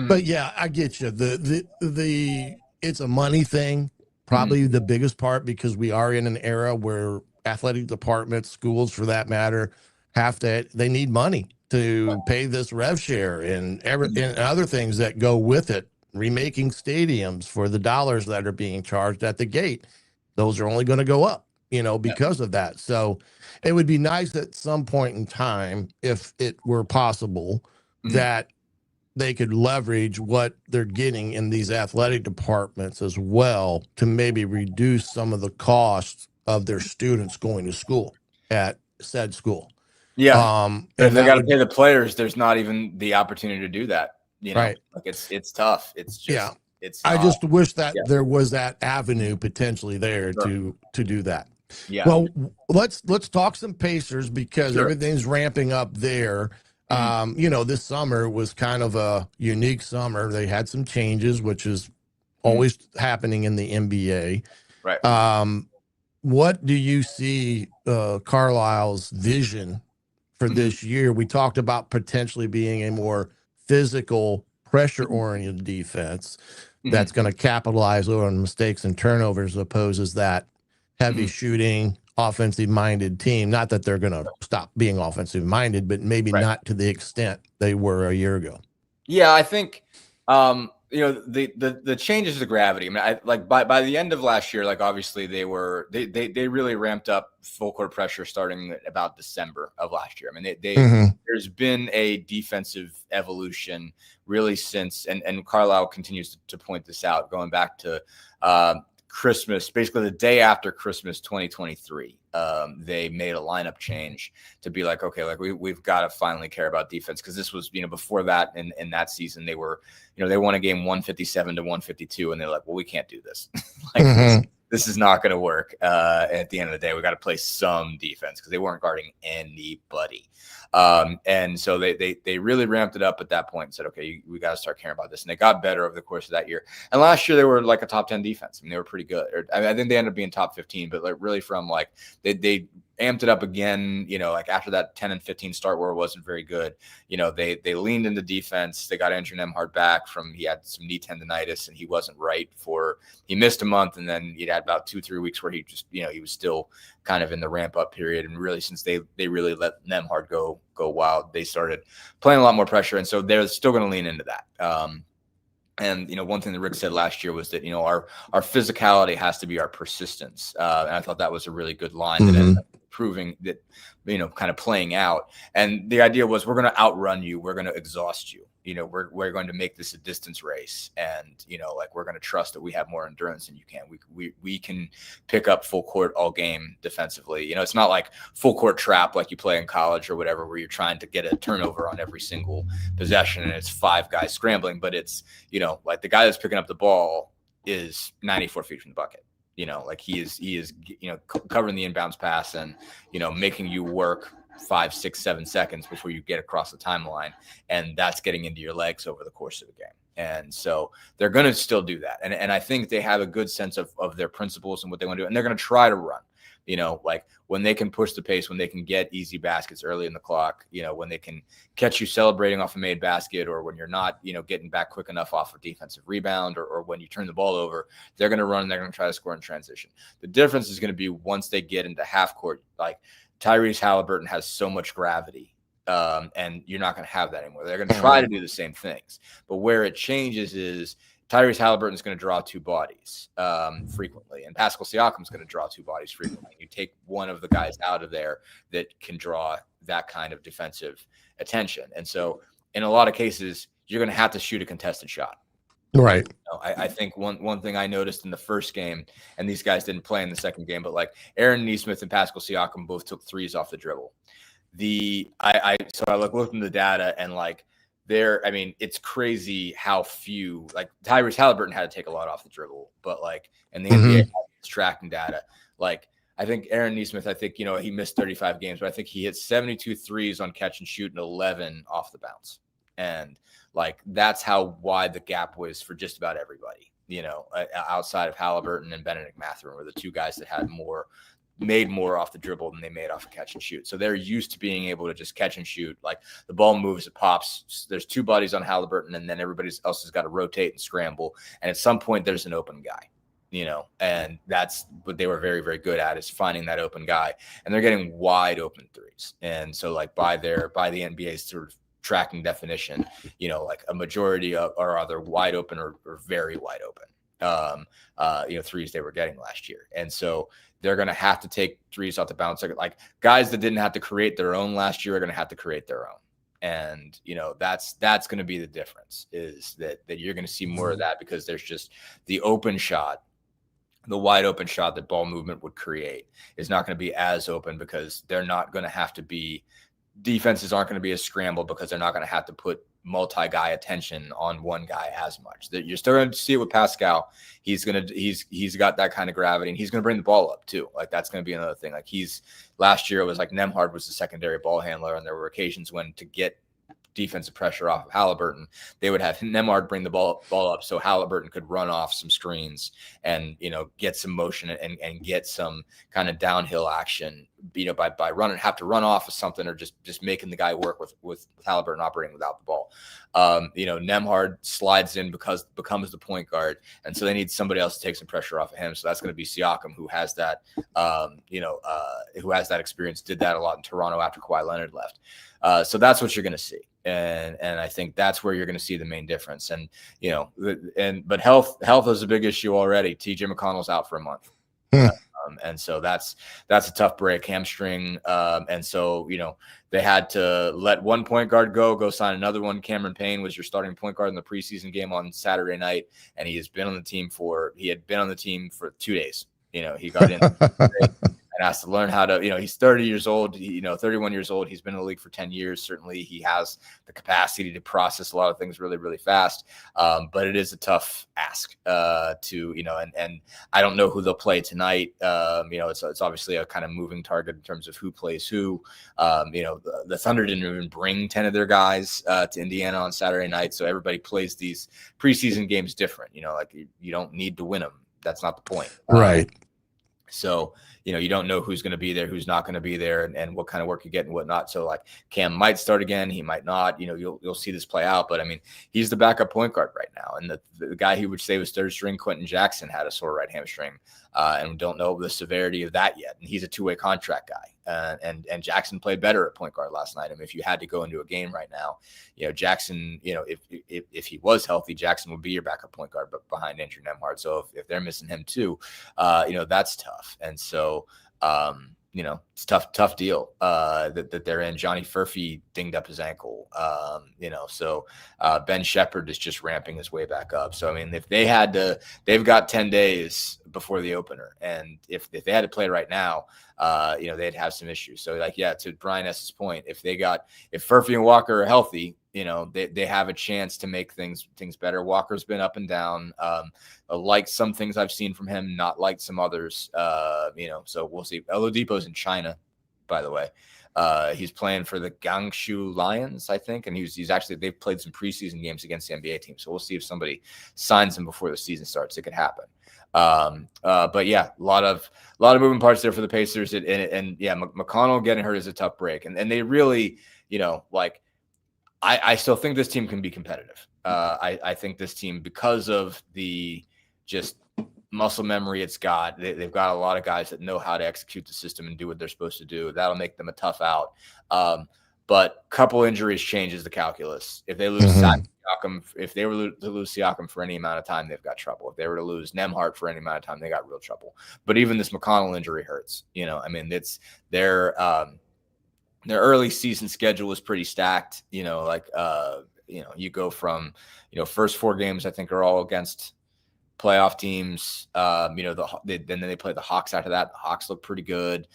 but I get you. The it's a money thing. Probably the biggest part, because we are in an era where athletic departments, schools for that matter, they need money to pay this rev share and other things that go with it, remaking stadiums for the dollars that are being charged at the gate. Those are only going to go up, because of that. So it would be nice at some point in time, if it were possible, that they could leverage what they're getting in these athletic departments as well to maybe reduce some of the costs of their students going to school at said school. Yeah. If they got to pay the players, there's not even the opportunity to do that. Right. Like it's tough. It's just, I just wish that there was that avenue potentially there to do that. Yeah. Well, let's talk some Pacers, because everything's ramping up there. This summer was kind of a unique summer. They had some changes, which is always happening in the NBA. Right. What do you see Carlisle's vision for this year? We talked about potentially being a more physical, pressure-oriented defense that's going to capitalize on mistakes and turnovers, opposed to that heavy shooting, offensive-minded team. Not that they're going to stop being offensive-minded, but maybe not to the extent they were a year ago. Yeah, I think the changes to gravity. I mean, by the end of last year, like obviously they really ramped up full court pressure starting about December of last year. I mean, there's been a defensive evolution really since, and Carlisle continues to point this out, going back to Christmas, basically the day after Christmas 2023, they made a lineup change to be like, okay, like we've got to finally care about defense, because this was, before that in that season they were, they won a game 157 to 152, and they're like, well, we can't do this. This is not going to work. At the end of the day, we got to play some defense, because they weren't guarding anybody. And so they really ramped it up at that point and said, okay, we got to start caring about this. And they got better over the course of that year. And last year they were like a top 10 defense. I mean, they were pretty good. I think they ended up being top 15, but like really from like they amped it up again, like after that 10 and 15 start where it wasn't very good, they leaned into defense. They got Andrew Nembhard back he had some knee tendonitis and he wasn't right he missed a month, and then he'd had about 2-3 weeks where he just, he was still kind of in the ramp up period. And really, since they really let Nembhard go wild, they started playing a lot more pressure. And so they're still going to lean into that. And, one thing that Rick said last year was that, our physicality has to be our persistence. And I thought that was a really good line that ended up proving that, kind of playing out. And the idea was, we're going to outrun you. We're going to exhaust you. We're going to make this a distance race. And, we're going to trust that we have more endurance than you can. We can pick up full court all game defensively. It's not like full court trap like you play in college or whatever, where you're trying to get a turnover on every single possession and it's 5 guys scrambling. But it's, like the guy that's picking up the ball is 94 feet from the bucket. He is covering the inbounds pass and, making you work 5, 6, 7 seconds before you get across the timeline. And that's getting into your legs over the course of the game. And so they're going to still do that. And I think they have a good sense of their principles and what they want to do. And they're going to try to run, when they can push the pace, when they can get easy baskets early in the clock, when they can catch you celebrating off a made basket, or when you're not, getting back quick enough off a defensive rebound, or when you turn the ball over, they're going to run and they're going to try to score in transition. The difference is going to be once they get into half court, like Tyrese Halliburton has so much gravity. And you're not going to have that anymore. They're going to try to do the same things. But where it changes is Tyrese Halliburton is going to draw 2 bodies frequently, and Pascal Siakam is going to draw 2 bodies frequently. You take one of the guys out of there that can draw that kind of defensive attention. And so in a lot of cases, you're going to have to shoot a contested shot. Right. I think one thing I noticed in the first game, and these guys didn't play in the second game, but like Aaron Nesmith and Pascal Siakam both took 3s off the dribble. I looked into the data, and it's crazy how few, like Tyrese Halliburton had to take a lot off the dribble, but and the NBA has tracking data. I think Aaron Nesmith, he missed 35 games, but I think he hit 72 threes on catch and shoot and 11 off the bounce. And that's how wide the gap was for just about everybody, outside of Halliburton and Benedict Mathurin were the 2 guys that had made more off the dribble than they made off a catch and shoot. So they're used to being able to just catch and shoot. The ball moves, it pops. There's 2 bodies on Halliburton, and then everybody else has got to rotate and scramble. And at some point, there's an open guy, and that's what they were very, very good at, is finding that open guy. And they're getting wide open threes. And so by the NBA's sort of tracking definition, a majority are either wide open or very wide open. Threes they were getting last year. And so they're going to have to take 3s off the bounce. Like guys that didn't have to create their own last year are going to have to create their own. And, that's going to be the difference, is that you're going to see more of that, because there's just the open shot, the wide open shot that ball movement would create is not going to be as open, because they're not going to have to be, defenses aren't going to be a scramble, because they're not going to have to put multi-guy attention on one guy as much. That you're still going to see it with Pascal. He's got that kind of gravity, and he's going to bring the ball up too. That's going to be another thing. Last year it was Nembhard was the secondary ball handler, and there were occasions when, to get defensive pressure off of Halliburton, they would have Nembhard bring the ball up so Halliburton could run off some screens and, get some motion and get some kind of downhill action, by running, have to run off of something, or just making the guy work with Halliburton operating without the ball. Nembhard slides in, becomes the point guard. And so they need somebody else to take some pressure off of him. So that's going to be Siakam, who has that, who has that experience, did that a lot in Toronto after Kawhi Leonard left. So that's what you're going to see. And I think that's where you're going to see the main difference. And, but health is a big issue already. TJ McConnell's out for a month. And so that's a tough break, hamstring. And so, they had to let one point guard go sign another one. Cameron Payne was your starting point guard in the preseason game on Saturday night. And he had been on the team for 2 days. He got in and has to learn how to, he's 30 years old, 31 years old. He's been in the league for 10 years. Certainly he has the capacity to process a lot of things really, really fast. But it is a tough ask and I don't know who they'll play tonight. It's obviously a kind of moving target in terms of who plays who. The Thunder didn't even bring 10 of their guys to Indiana on Saturday night. So everybody plays these preseason games different, you don't need to win them. That's not the point. Right. So, you don't know who's going to be there, who's not going to be there, and what kind of work you get and whatnot. So, Cam might start again. He might not. You'll see this play out. But, he's the backup point guard right now. And the guy he would say was third string, Quentin Jackson, had a sore right hamstring. And we don't know the severity of that yet. And he's a two-way contract guy. And Jackson played better at point guard last night. If you had to go into a game right now, Jackson, if he was healthy, Jackson would be your backup point guard, but behind Andrew Nembhard. So if they're missing him too, that's tough. And so, it's tough deal that they're in. Johnny Furphy dinged up his ankle, so Ben Shepherd is just ramping his way back up. So, I mean, if they've got 10 days before the opener. And if they had to play right now, they'd have some issues. So, to Brian S.'s point, if Furphy and Walker are healthy, they have a chance to make things better. Walker's been up and down. Like some things I've seen from him, not like some others. So we'll see. Oladipo's in China, by the way. He's playing for the Guangzhou Lions, I think, and he's actually, they've played some preseason games against the NBA team. So we'll see if somebody signs him before the season starts. It could happen. But yeah, a lot of moving parts there for the Pacers, and McConnell getting hurt is a tough break, and they really, I still think this team can be competitive. I think this team, because of the just muscle memory it's got, they've got a lot of guys that know how to execute the system and do what they're supposed to do. That'll make them a tough out. But couple injuries changes the calculus. If they lose Siakam, if they were to lose Siakam for any amount of time, they've got trouble. If they were to lose Nembhard for any amount of time, they got real trouble. But even this McConnell injury hurts. It's their early season schedule is pretty stacked. You go from, first 4 games I think are all against playoff teams. Then they play the Hawks after that. The Hawks look pretty good.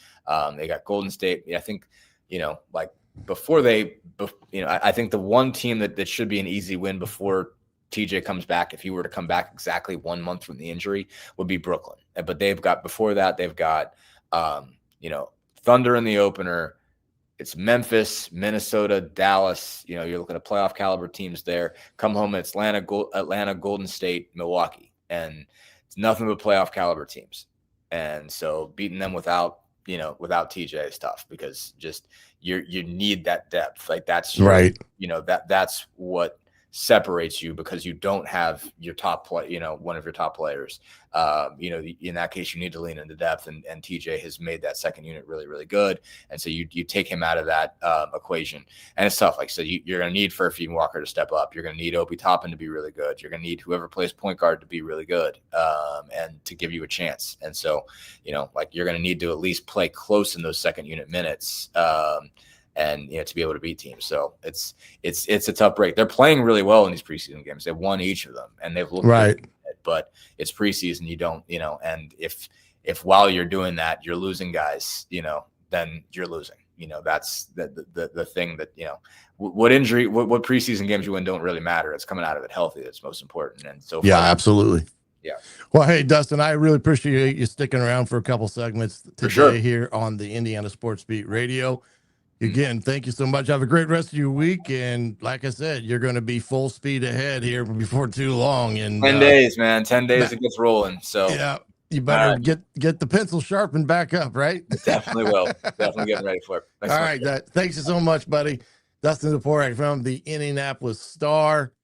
They got Golden State. I think, I think the one team that should be an easy win before TJ comes back, if he were to come back exactly 1 month from the injury, would be Brooklyn. But they've got Thunder in the opener. It's Memphis, Minnesota, Dallas. You're looking at playoff caliber teams there. Come home, it's Atlanta, Golden State, Milwaukee, and it's nothing but playoff caliber teams. And so beating them without TJ is tough, because just you need that depth. That's right. That's what separates you, because you don't have your top play, one of your top players. In that case, you need to lean into depth, and TJ has made that second unit really, really good. And so you take him out of that equation, and it's tough. Like, so you're going to need Furphy and Walker to step up. You're going to need Obi Toppin to be really good. You're going to need whoever plays point guard to be really good, and to give you a chance. And so, you're going to need to at least play close in those second unit minutes, and to be able to beat teams. So it's a tough break. They're playing really well in these preseason games. They've won each of them, and they've looked right. Good, but it's preseason. You don't, and if while you're doing that, you're losing guys, then you're losing. That's the thing that, what preseason games you win don't really matter. It's coming out of it healthy that's most important. And so yeah, absolutely. Yeah. Well, hey, Dustin, I really appreciate you sticking around for a couple segments today here on the Indiana SportsBeat Radio. Again, thank you so much. Have a great rest of your week. And like I said, you're going to be full speed ahead here before too long. And 10 days, man. 10 days it gets rolling. So yeah, you better get the pencil sharpened back up, right? Definitely will. Definitely getting ready for it. All right. Thanks you so much, buddy. Dustin Dopirak from the Indianapolis Star.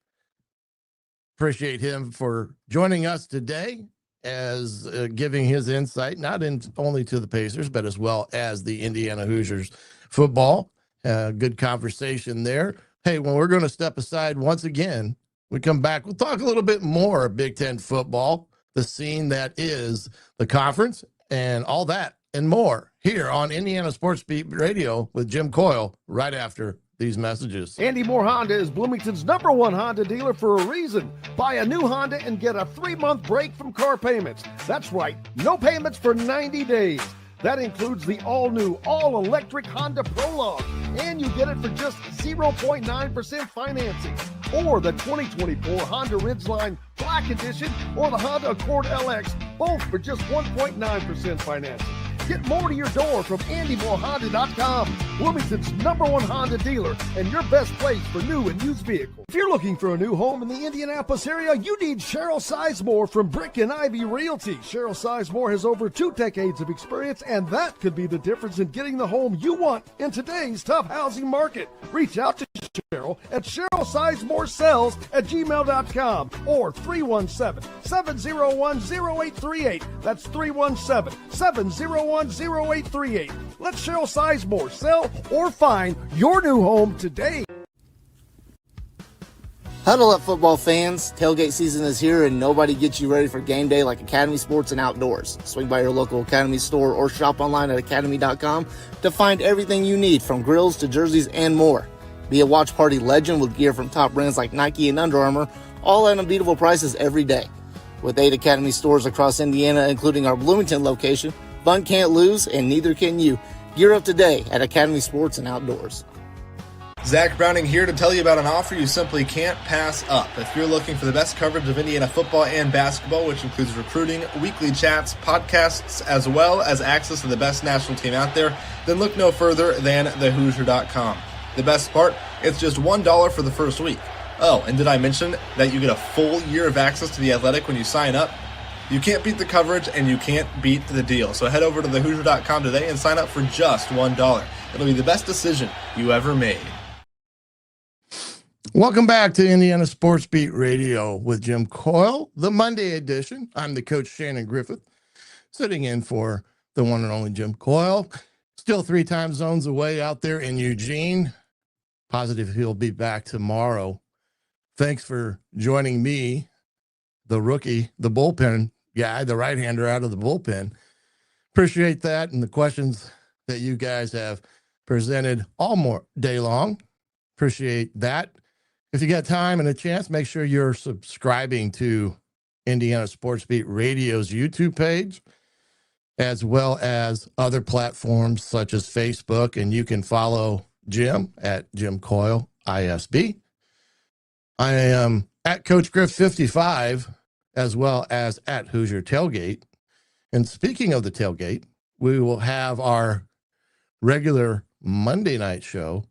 Appreciate him for joining us today, as giving his insight, not only to the Pacers, but as well as the Indiana Hoosiers football. Good conversation there. Hey, when we're going to step aside once again, we come back, we'll talk a little bit more Big Ten football, the scene that is the conference, and all that and more here on Indiana SportsBeat Radio with Jim Coyle right after these messages. Andy Moore Honda is Bloomington's #1 Honda dealer for a reason. Buy a new Honda and get a 3-month break from car payments. That's right, no payments for 90 days. That includes the all-new, all-electric Honda Prologue, and you get it for just 0.9% financing. Or the 2024 Honda Ridgeline Black Edition or the Honda Accord LX, both for just 1.9% financing. Get more to your door from AndyMooreHonda.com, Bloomington's #1 Honda dealer and your best place for new and used vehicles. If you're looking for a new home in the Indianapolis area, you need Cheryl Sizemore from Brick and Ivy Realty. Cheryl Sizemore has over 2 decades of experience, and that could be the difference in getting the home you want in today's tough housing market. Reach out to Cheryl at CherylSizemore@gmail.com or 317-701-0838. That's 317-701-0838. Let Cheryl Sizemore sell or find your new home today. Huddle up, football fans. Tailgate season is here, and nobody gets you ready for game day like Academy Sports and Outdoors. Swing by your local Academy store or shop online at academy.com to find everything you need, from grills to jerseys and more. Be a watch party legend with gear from top brands like Nike and Under Armour, all at unbeatable prices every day. With 8 Academy stores across Indiana, including our Bloomington location, fun can't lose, and neither can you. Gear up today at Academy Sports and Outdoors. Zach Browning here to tell you about an offer you simply can't pass up. If you're looking for the best coverage of Indiana football and basketball, which includes recruiting, weekly chats, podcasts, as well as access to the best national team out there, then look no further than thehoosier.com. The best part, it's just $1 for the first week. Oh, and did I mention that you get a full year of access to The Athletic when you sign up? You can't beat the coverage, and you can't beat the deal. So head over to thehoosier.com today and sign up for just $1. It'll be the best decision you ever made. Welcome back to Indiana SportsBeat Radio with Jim Coyle, the Monday edition. I'm the coach, Shannon Griffith, sitting in for the one and only Jim Coyle. Still 3 time zones away out there in Eugene. Positive he'll be back tomorrow. Thanks for joining me, the rookie, the bullpen guy, the right-hander out of the bullpen. Appreciate that and the questions that you guys have presented all day long. Appreciate that. If you got time and a chance, make sure you're subscribing to Indiana SportsBeat Radio's YouTube page, as well as other platforms such as Facebook, and you can follow Jim at Jim Coyle ISB. I am at Coach Griff 55, as well as at Hoosier Tailgate. And speaking of the tailgate, we will have our regular Monday night show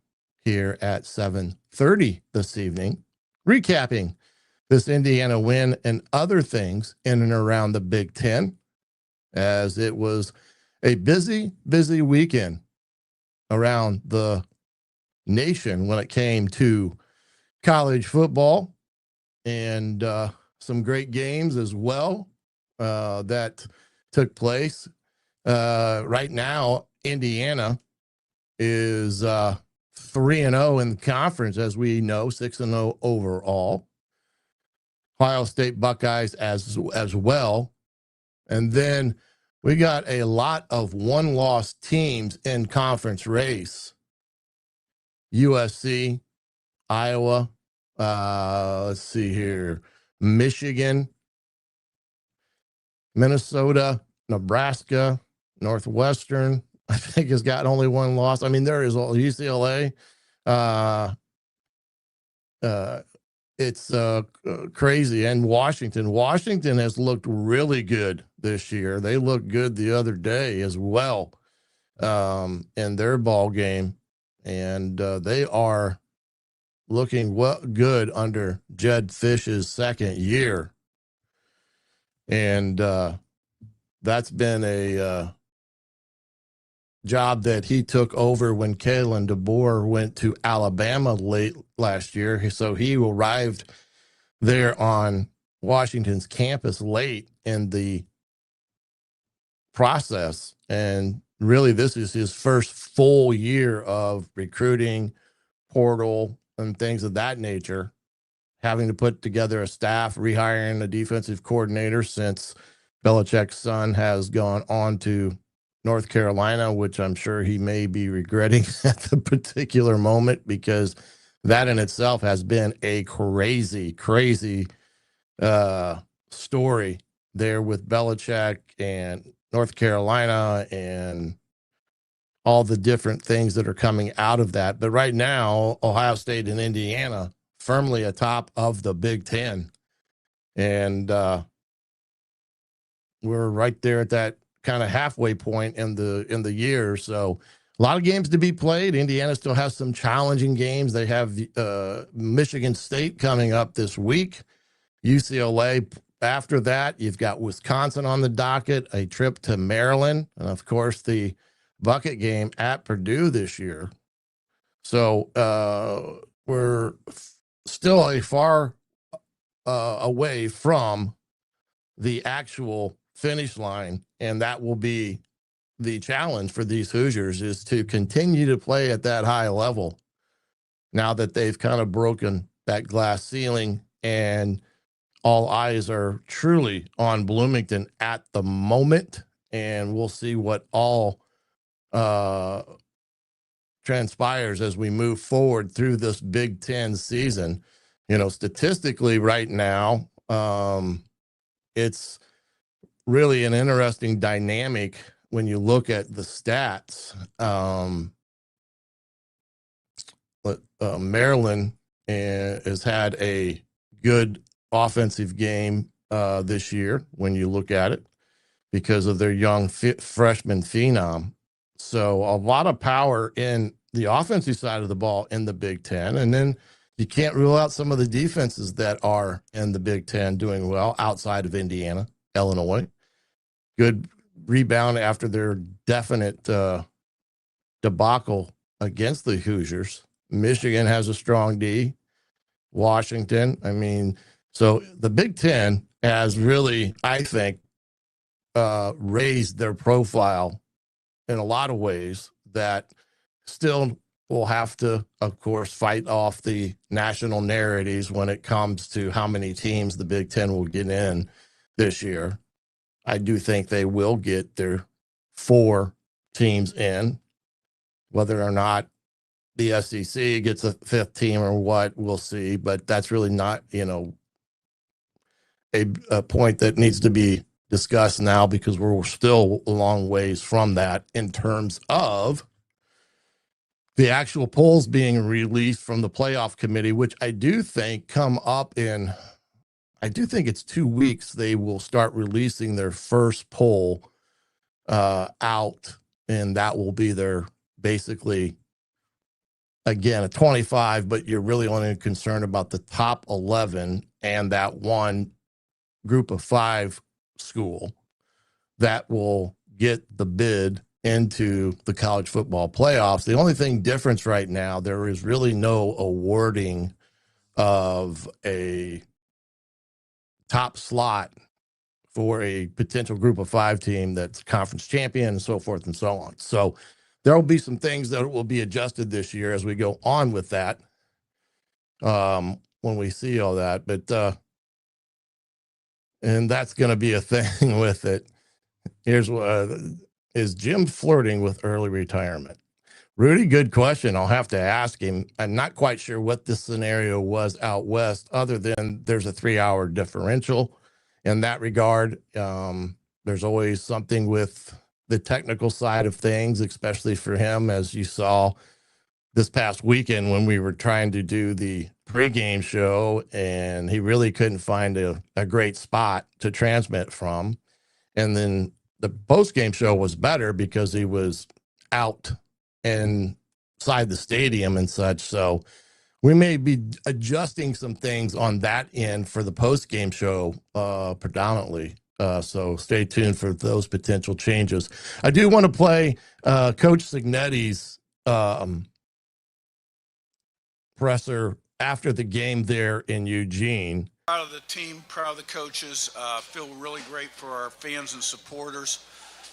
here at 7:30 this evening, recapping this Indiana win and other things in and around the Big Ten, as it was a busy weekend around the nation when it came to college football, and some great games as well that took place. Right now, Indiana is 3-0 in the conference, as we know, 6-0 overall. Ohio State Buckeyes as well. And then we got a lot of one-loss teams in conference race. USC, Iowa, let's see here, Michigan, Minnesota, Nebraska, Northwestern, I think has got only one loss. I mean, there is UCLA. It's crazy. And Washington has looked really good this year. They looked good the other day as well in their ball game. And they are looking good under Jed Fish's second year. And that's been a job that he took over when Kalen DeBoer went to Alabama late last year. So he arrived there on Washington's campus late in the process. And really, this is his first full year of recruiting, portal, and things of that nature, having to put together a staff, rehiring a defensive coordinator since Belichick's son has gone on to North Carolina, which I'm sure he may be regretting at the particular moment, because that in itself has been a crazy story there with Belichick and North Carolina and all the different things that are coming out of that. But right now, Ohio State and Indiana firmly atop of the Big Ten. And we're right there at that kind of halfway point in the year. So a lot of games to be played. Indiana still has some challenging games. They have Michigan State coming up this week, UCLA. After that, you've got Wisconsin on the docket, a trip to Maryland, and of course the bucket game at Purdue this year. So we're still a far away from the actual finish line, and that will be the challenge for these Hoosiers, is to continue to play at that high level now that they've kind of broken that glass ceiling, and all eyes are truly on Bloomington at the moment, and we'll see what all transpires as we move forward through this Big Ten season. You know, statistically right now, it's really an interesting dynamic when you look at the stats. Maryland has had a good offensive game this year when you look at it because of their young freshman phenom. So a lot of power in the offensive side of the ball in the Big Ten. And then you can't rule out some of the defenses that are in the Big Ten doing well outside of Indiana, Illinois. Good rebound after their definite debacle against the Hoosiers. Michigan has a strong D. Washington. I mean, so the Big Ten has really, I think, raised their profile in a lot of ways that still will have to, of course, fight off the national narratives when it comes to how many teams the Big Ten will get in this year. I do think they will get their 4 teams in, whether or not the SEC gets a 5th team or what, we'll see. But that's really not, a point that needs to be discussed now because we're still a long ways from that in terms of the actual polls being released from the playoff committee, which I do think come up in, I do think it's 2 weeks. They will start releasing their first poll out, and that will be their basically, again, a 25, but you're really only concerned about the top 11 and that one group of 5 school that will get the bid into the college football playoffs. The only thing difference right now, there is really no awarding of a top slot for a potential group of 5 team that's conference champion and so forth and so on. So there will be some things that will be adjusted this year as we go on with that when we see all that. But and that's going to be a thing with it. Here's what is Jim flirting with early retirement? Rudy, good question. I'll have to ask him. I'm not quite sure what the scenario was out west, other than there's a 3-hour differential in that regard. There's always something with the technical side of things, especially for him, as you saw this past weekend when we were trying to do the pregame show, and he really couldn't find a great spot to transmit from. And then the postgame show was better because he was out inside the stadium and such. So we may be adjusting some things on that end for the postgame show predominantly. So stay tuned for those potential changes. I do want to play Coach Signetti's presser after the game there in Eugene. Proud of the team, proud of the coaches. Feel really great for our fans and supporters.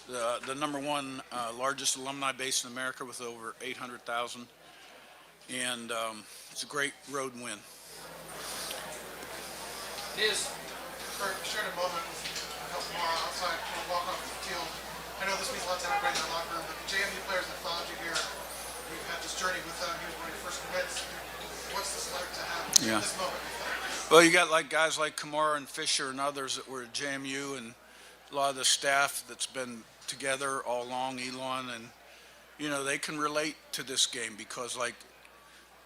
The number one largest alumni base in America with over 800,000. And it's a great road win. It is shared a moment with a couple more outside walk off the field. I know this means a lot to everybody in the locker room, but the JMU players that followed you here, you've had this journey with them. He was one of your first commits. What's this like to have this moment? Well, you got like guys like Kamara and Fischer and others that were at JMU, and a lot of the staff that's been together all along, Elon, and they can relate to this game because, like,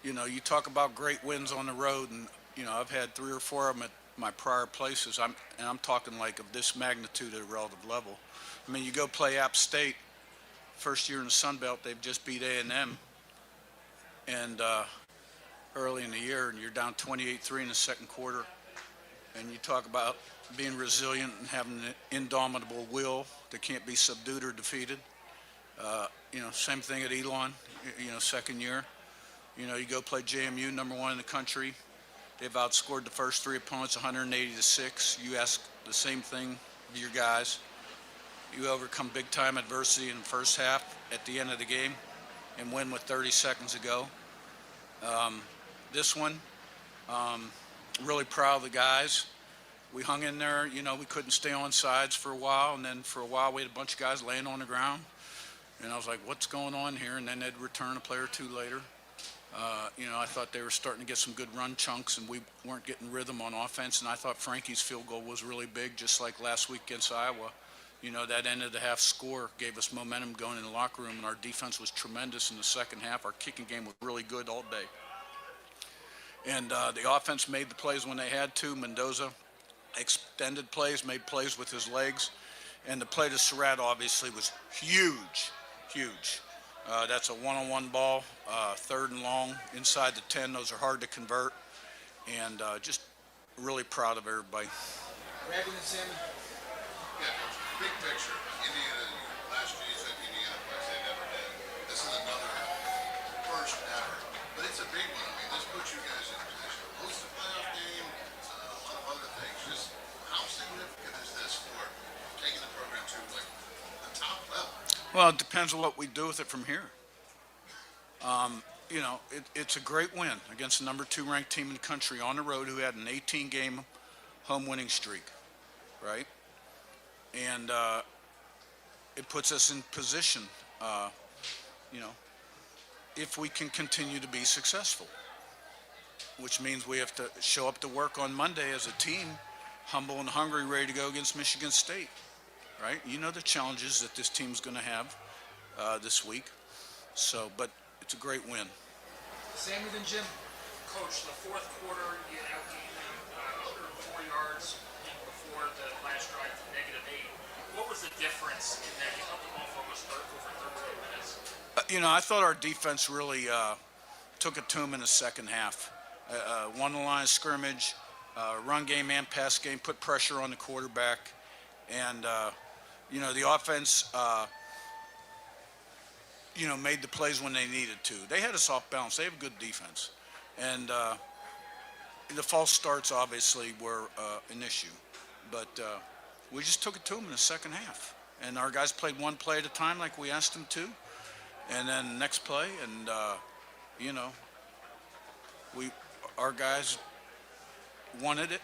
you talk about great wins on the road, and I've had 3 or 4 of them at my prior places. I'm talking like of this magnitude at a relative level. I mean, you go play App State, first year in the Sun Belt, they've just beat A&M, and early in the year, and you're down 28-3 in the second quarter, and you talk about being resilient and having an indomitable will that can't be subdued or defeated. Same thing at Elon, second year. You go play JMU, number 1 in the country. They've outscored the first 3 opponents 180-6. You ask the same thing of your guys. You overcome big-time adversity in the first half at the end of the game and win with 30 seconds to go. This one, Really proud of the guys. We hung in there. You know, we couldn't stay on sides for a while, and then for a while we had a bunch of guys laying on the ground. And I was like, what's going on here? And then they'd return a play or two later. You know, I thought they were starting to get some good run chunks, and we weren't getting rhythm on offense. And I thought Frankie's field goal was really big, just like last week against Iowa. You know, that end of the half score gave us momentum going in the locker room, and our defense was tremendous in the second half. Our kicking game was really good all day. And the offense made the plays when they had to. Mendoza extended plays, made plays with his legs. And the play to Surratt obviously was huge, huge. That's a one-on-one ball, third and long, inside the 10. Those are hard to convert. And just really proud of everybody. Rabbit and Sammy. Yeah, big picture. Indiana, last year you said Indiana plays they never did. This is another first ever. But it's a big one. I mean, this puts you guys in a position to host a playoff game, a lot of other things. Just how significant is this for taking the program to like the top level? Well, it depends on what we do with it from here. You know, it's a great win against the number 2 ranked team in the country on the road who had an 18-game home winning streak, right? And it puts us in position, you know, if we can continue to be successful, which means we have to show up to work on Monday as a team, humble and hungry, ready to go against Michigan State, right? You know the challenges that this team's going to have this week. So, but it's a great win. Sammy then Jim. Coach, the fourth quarter, you outgained them under 4 yards before the last drive to -8. What was the difference in that? You held them off almost over 13 minutes. You know, I thought our defense really took it to them in the second half. Won the line of scrimmage, run game and pass game, put pressure on the quarterback. And, you know, the offense, you know, made the plays when they needed to. They had us off balance. They have a good defense. And the false starts obviously were an issue. But we just took it to them in the second half. And our guys played one play at a time like we asked them to. And then next play, and, you know, our guys wanted it,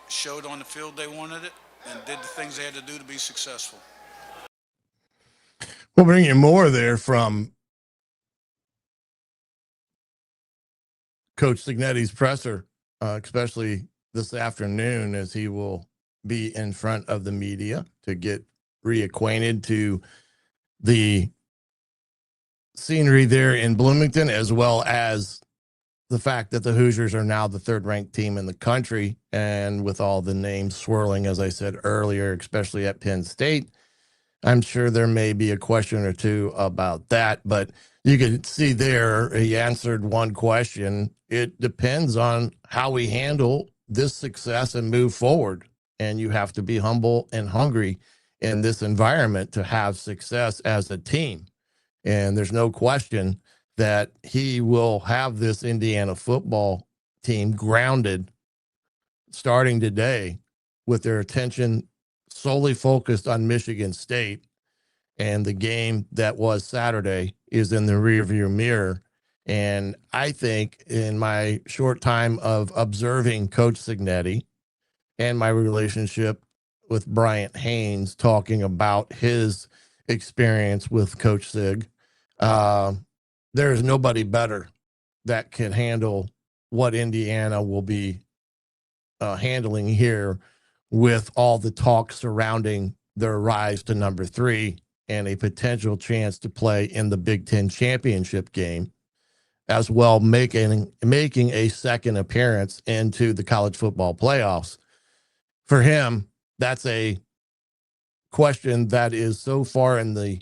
showed on the field they wanted it, and did the things they had to do to be successful. We'll bring you more there from Coach Signetti's presser, especially this afternoon, as he will be in front of the media to get reacquainted to the scenery there in Bloomington, as well as the fact that the Hoosiers are now the 3rd ranked team in the country. And with all the names swirling, as I said earlier, especially at Penn State, I'm sure there may be a question or two about that, but you can see there, he answered one question. It depends on how we handle this success and move forward. And you have to be humble and hungry in this environment to have success as a team. And there's no question that he will have this Indiana football team grounded starting today with their attention solely focused on Michigan State. And the game that was Saturday is in the rearview mirror. And I think in my short time of observing Coach Signetti and my relationship with Bryant Haynes talking about his experience with Coach Sig, there's nobody better that can handle what Indiana will be handling here with all the talk surrounding their rise to number 3 and a potential chance to play in the Big Ten championship game, as well making a second appearance into the college football playoffs. For him, that's a question that is so far in the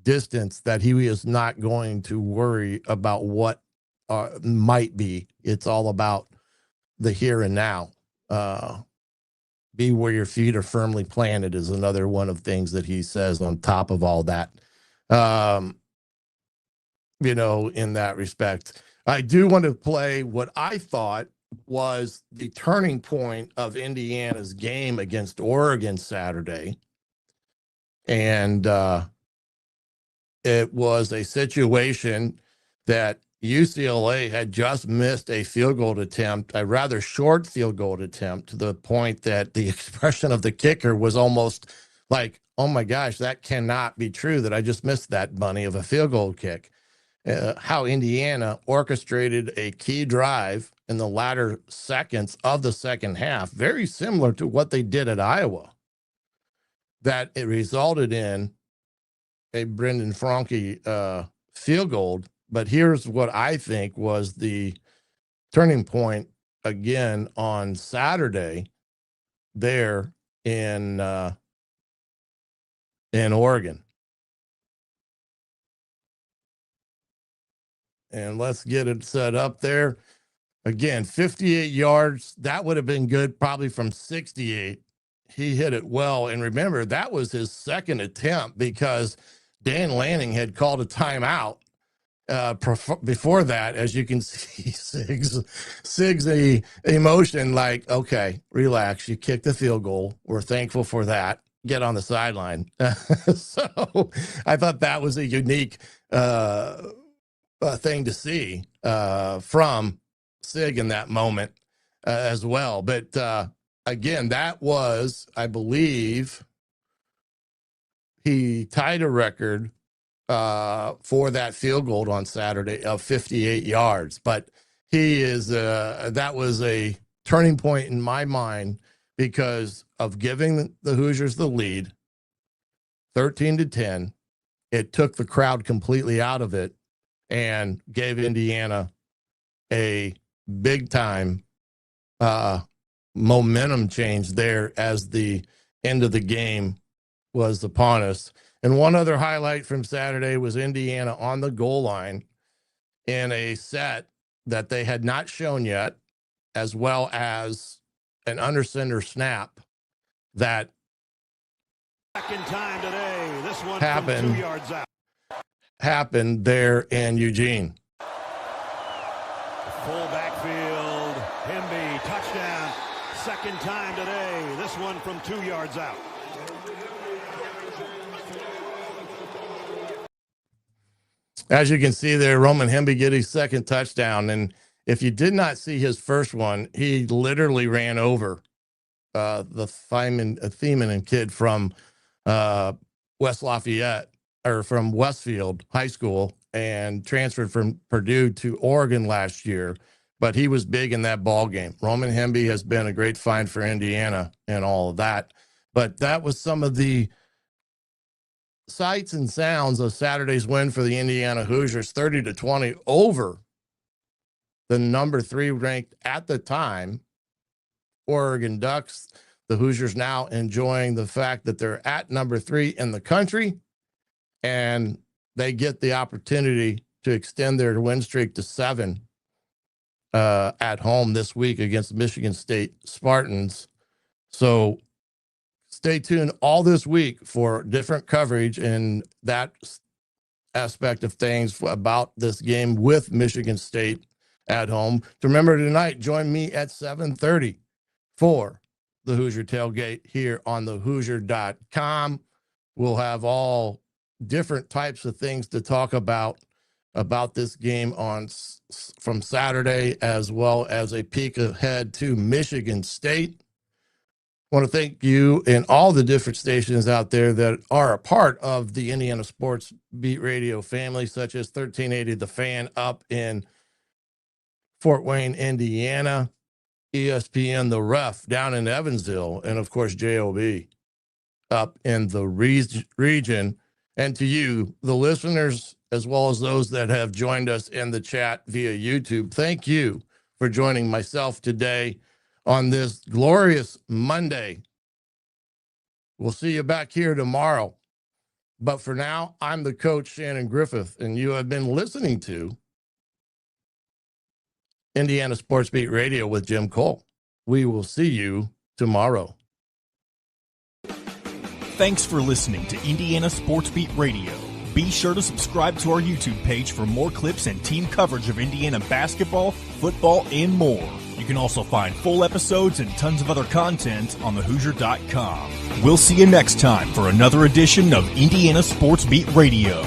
distance that he is not going to worry about what might be. It's all about the here and now. Be where your feet are firmly planted is another one of things that he says on top of all that. You know, in that respect, I do want to play what I thought was the turning point of Indiana's game against Oregon Saturday. And it was a situation that UCLA had just missed a field goal attempt, a rather short field goal attempt, to the point that the expression of the kicker was almost like, oh my gosh, that cannot be true that I just missed that bunny of a field goal kick. How Indiana orchestrated a key drive in the latter seconds of the second half, very similar to what they did at Iowa, that it resulted in a Brendan Franke field goal. But here's what I think was the turning point again on Saturday there in Oregon. And let's get it set up there. Again, 58 yards. That would have been good probably from 68. He hit it well. And remember, that was his second attempt because Dan Lanning had called a timeout. Before that, as you can see, Sig's emotion like, okay, relax. You kicked the field goal. We're thankful for that. Get on the sideline. So I thought that was a unique thing to see from Sig in that moment as well. But again, that was, I believe, he tied a record for that field goal on Saturday of 58 yards. But he is, that was a turning point in my mind because of giving the Hoosiers the lead 13-10. It took the crowd completely out of it and gave Indiana a big time momentum change there as the end of the game was upon us. And one other highlight from Saturday was Indiana on the goal line in a set that they had not shown yet, as well as an under-center snap that Second time today. This one happened, from 2 yards out. Happened there in Eugene. Full backfield. Hemby, touchdown. Second time today. This one from 2 yards out. As you can see there, Roman Hemby get his second touchdown. And if you did not see his first one, he literally ran over the Thiemann kid from West Lafayette, or from Westfield High School, and transferred from Purdue to Oregon last year. But he was big in that ball game. Roman Hemby has been a great find for Indiana and all of that. But that was some of the sights and sounds of Saturday's win for the Indiana Hoosiers, 30-20 over the number 3 ranked at the time Oregon Ducks. The Hoosiers now enjoying the fact that they're at number 3 in the country, and they get the opportunity to extend their win streak to 7 at home this week against Michigan State Spartans. So stay tuned all this week for different coverage in that aspect of things about this game with Michigan State at home. To remember tonight, join me at 7:30 for the Hoosier Tailgate here on thehoosier.com. We'll have all different types of things to talk about this game from Saturday, as well as a peek ahead to Michigan State. I want to thank you and all the different stations out there that are a part of the Indiana Sports Beat Radio family, such as 1380 The Fan up in Fort Wayne, Indiana, ESPN The Ref down in Evansville, and of course JOB up in the region. And to you, the listeners, as well as those that have joined us in the chat via YouTube, thank you for joining myself today on this glorious Monday. We'll see you back here tomorrow. But for now, I'm the coach, Shannon Griffith, and you have been listening to Indiana Sports Beat Radio with Jim Coyle. We will see you tomorrow. Thanks for listening to Indiana Sports Beat Radio. Be sure to subscribe to our YouTube page for more clips and team coverage of Indiana basketball, football, and more. You can also find full episodes and tons of other content on thehoosier.com. We'll see you next time for another edition of Indiana Sports Beat Radio.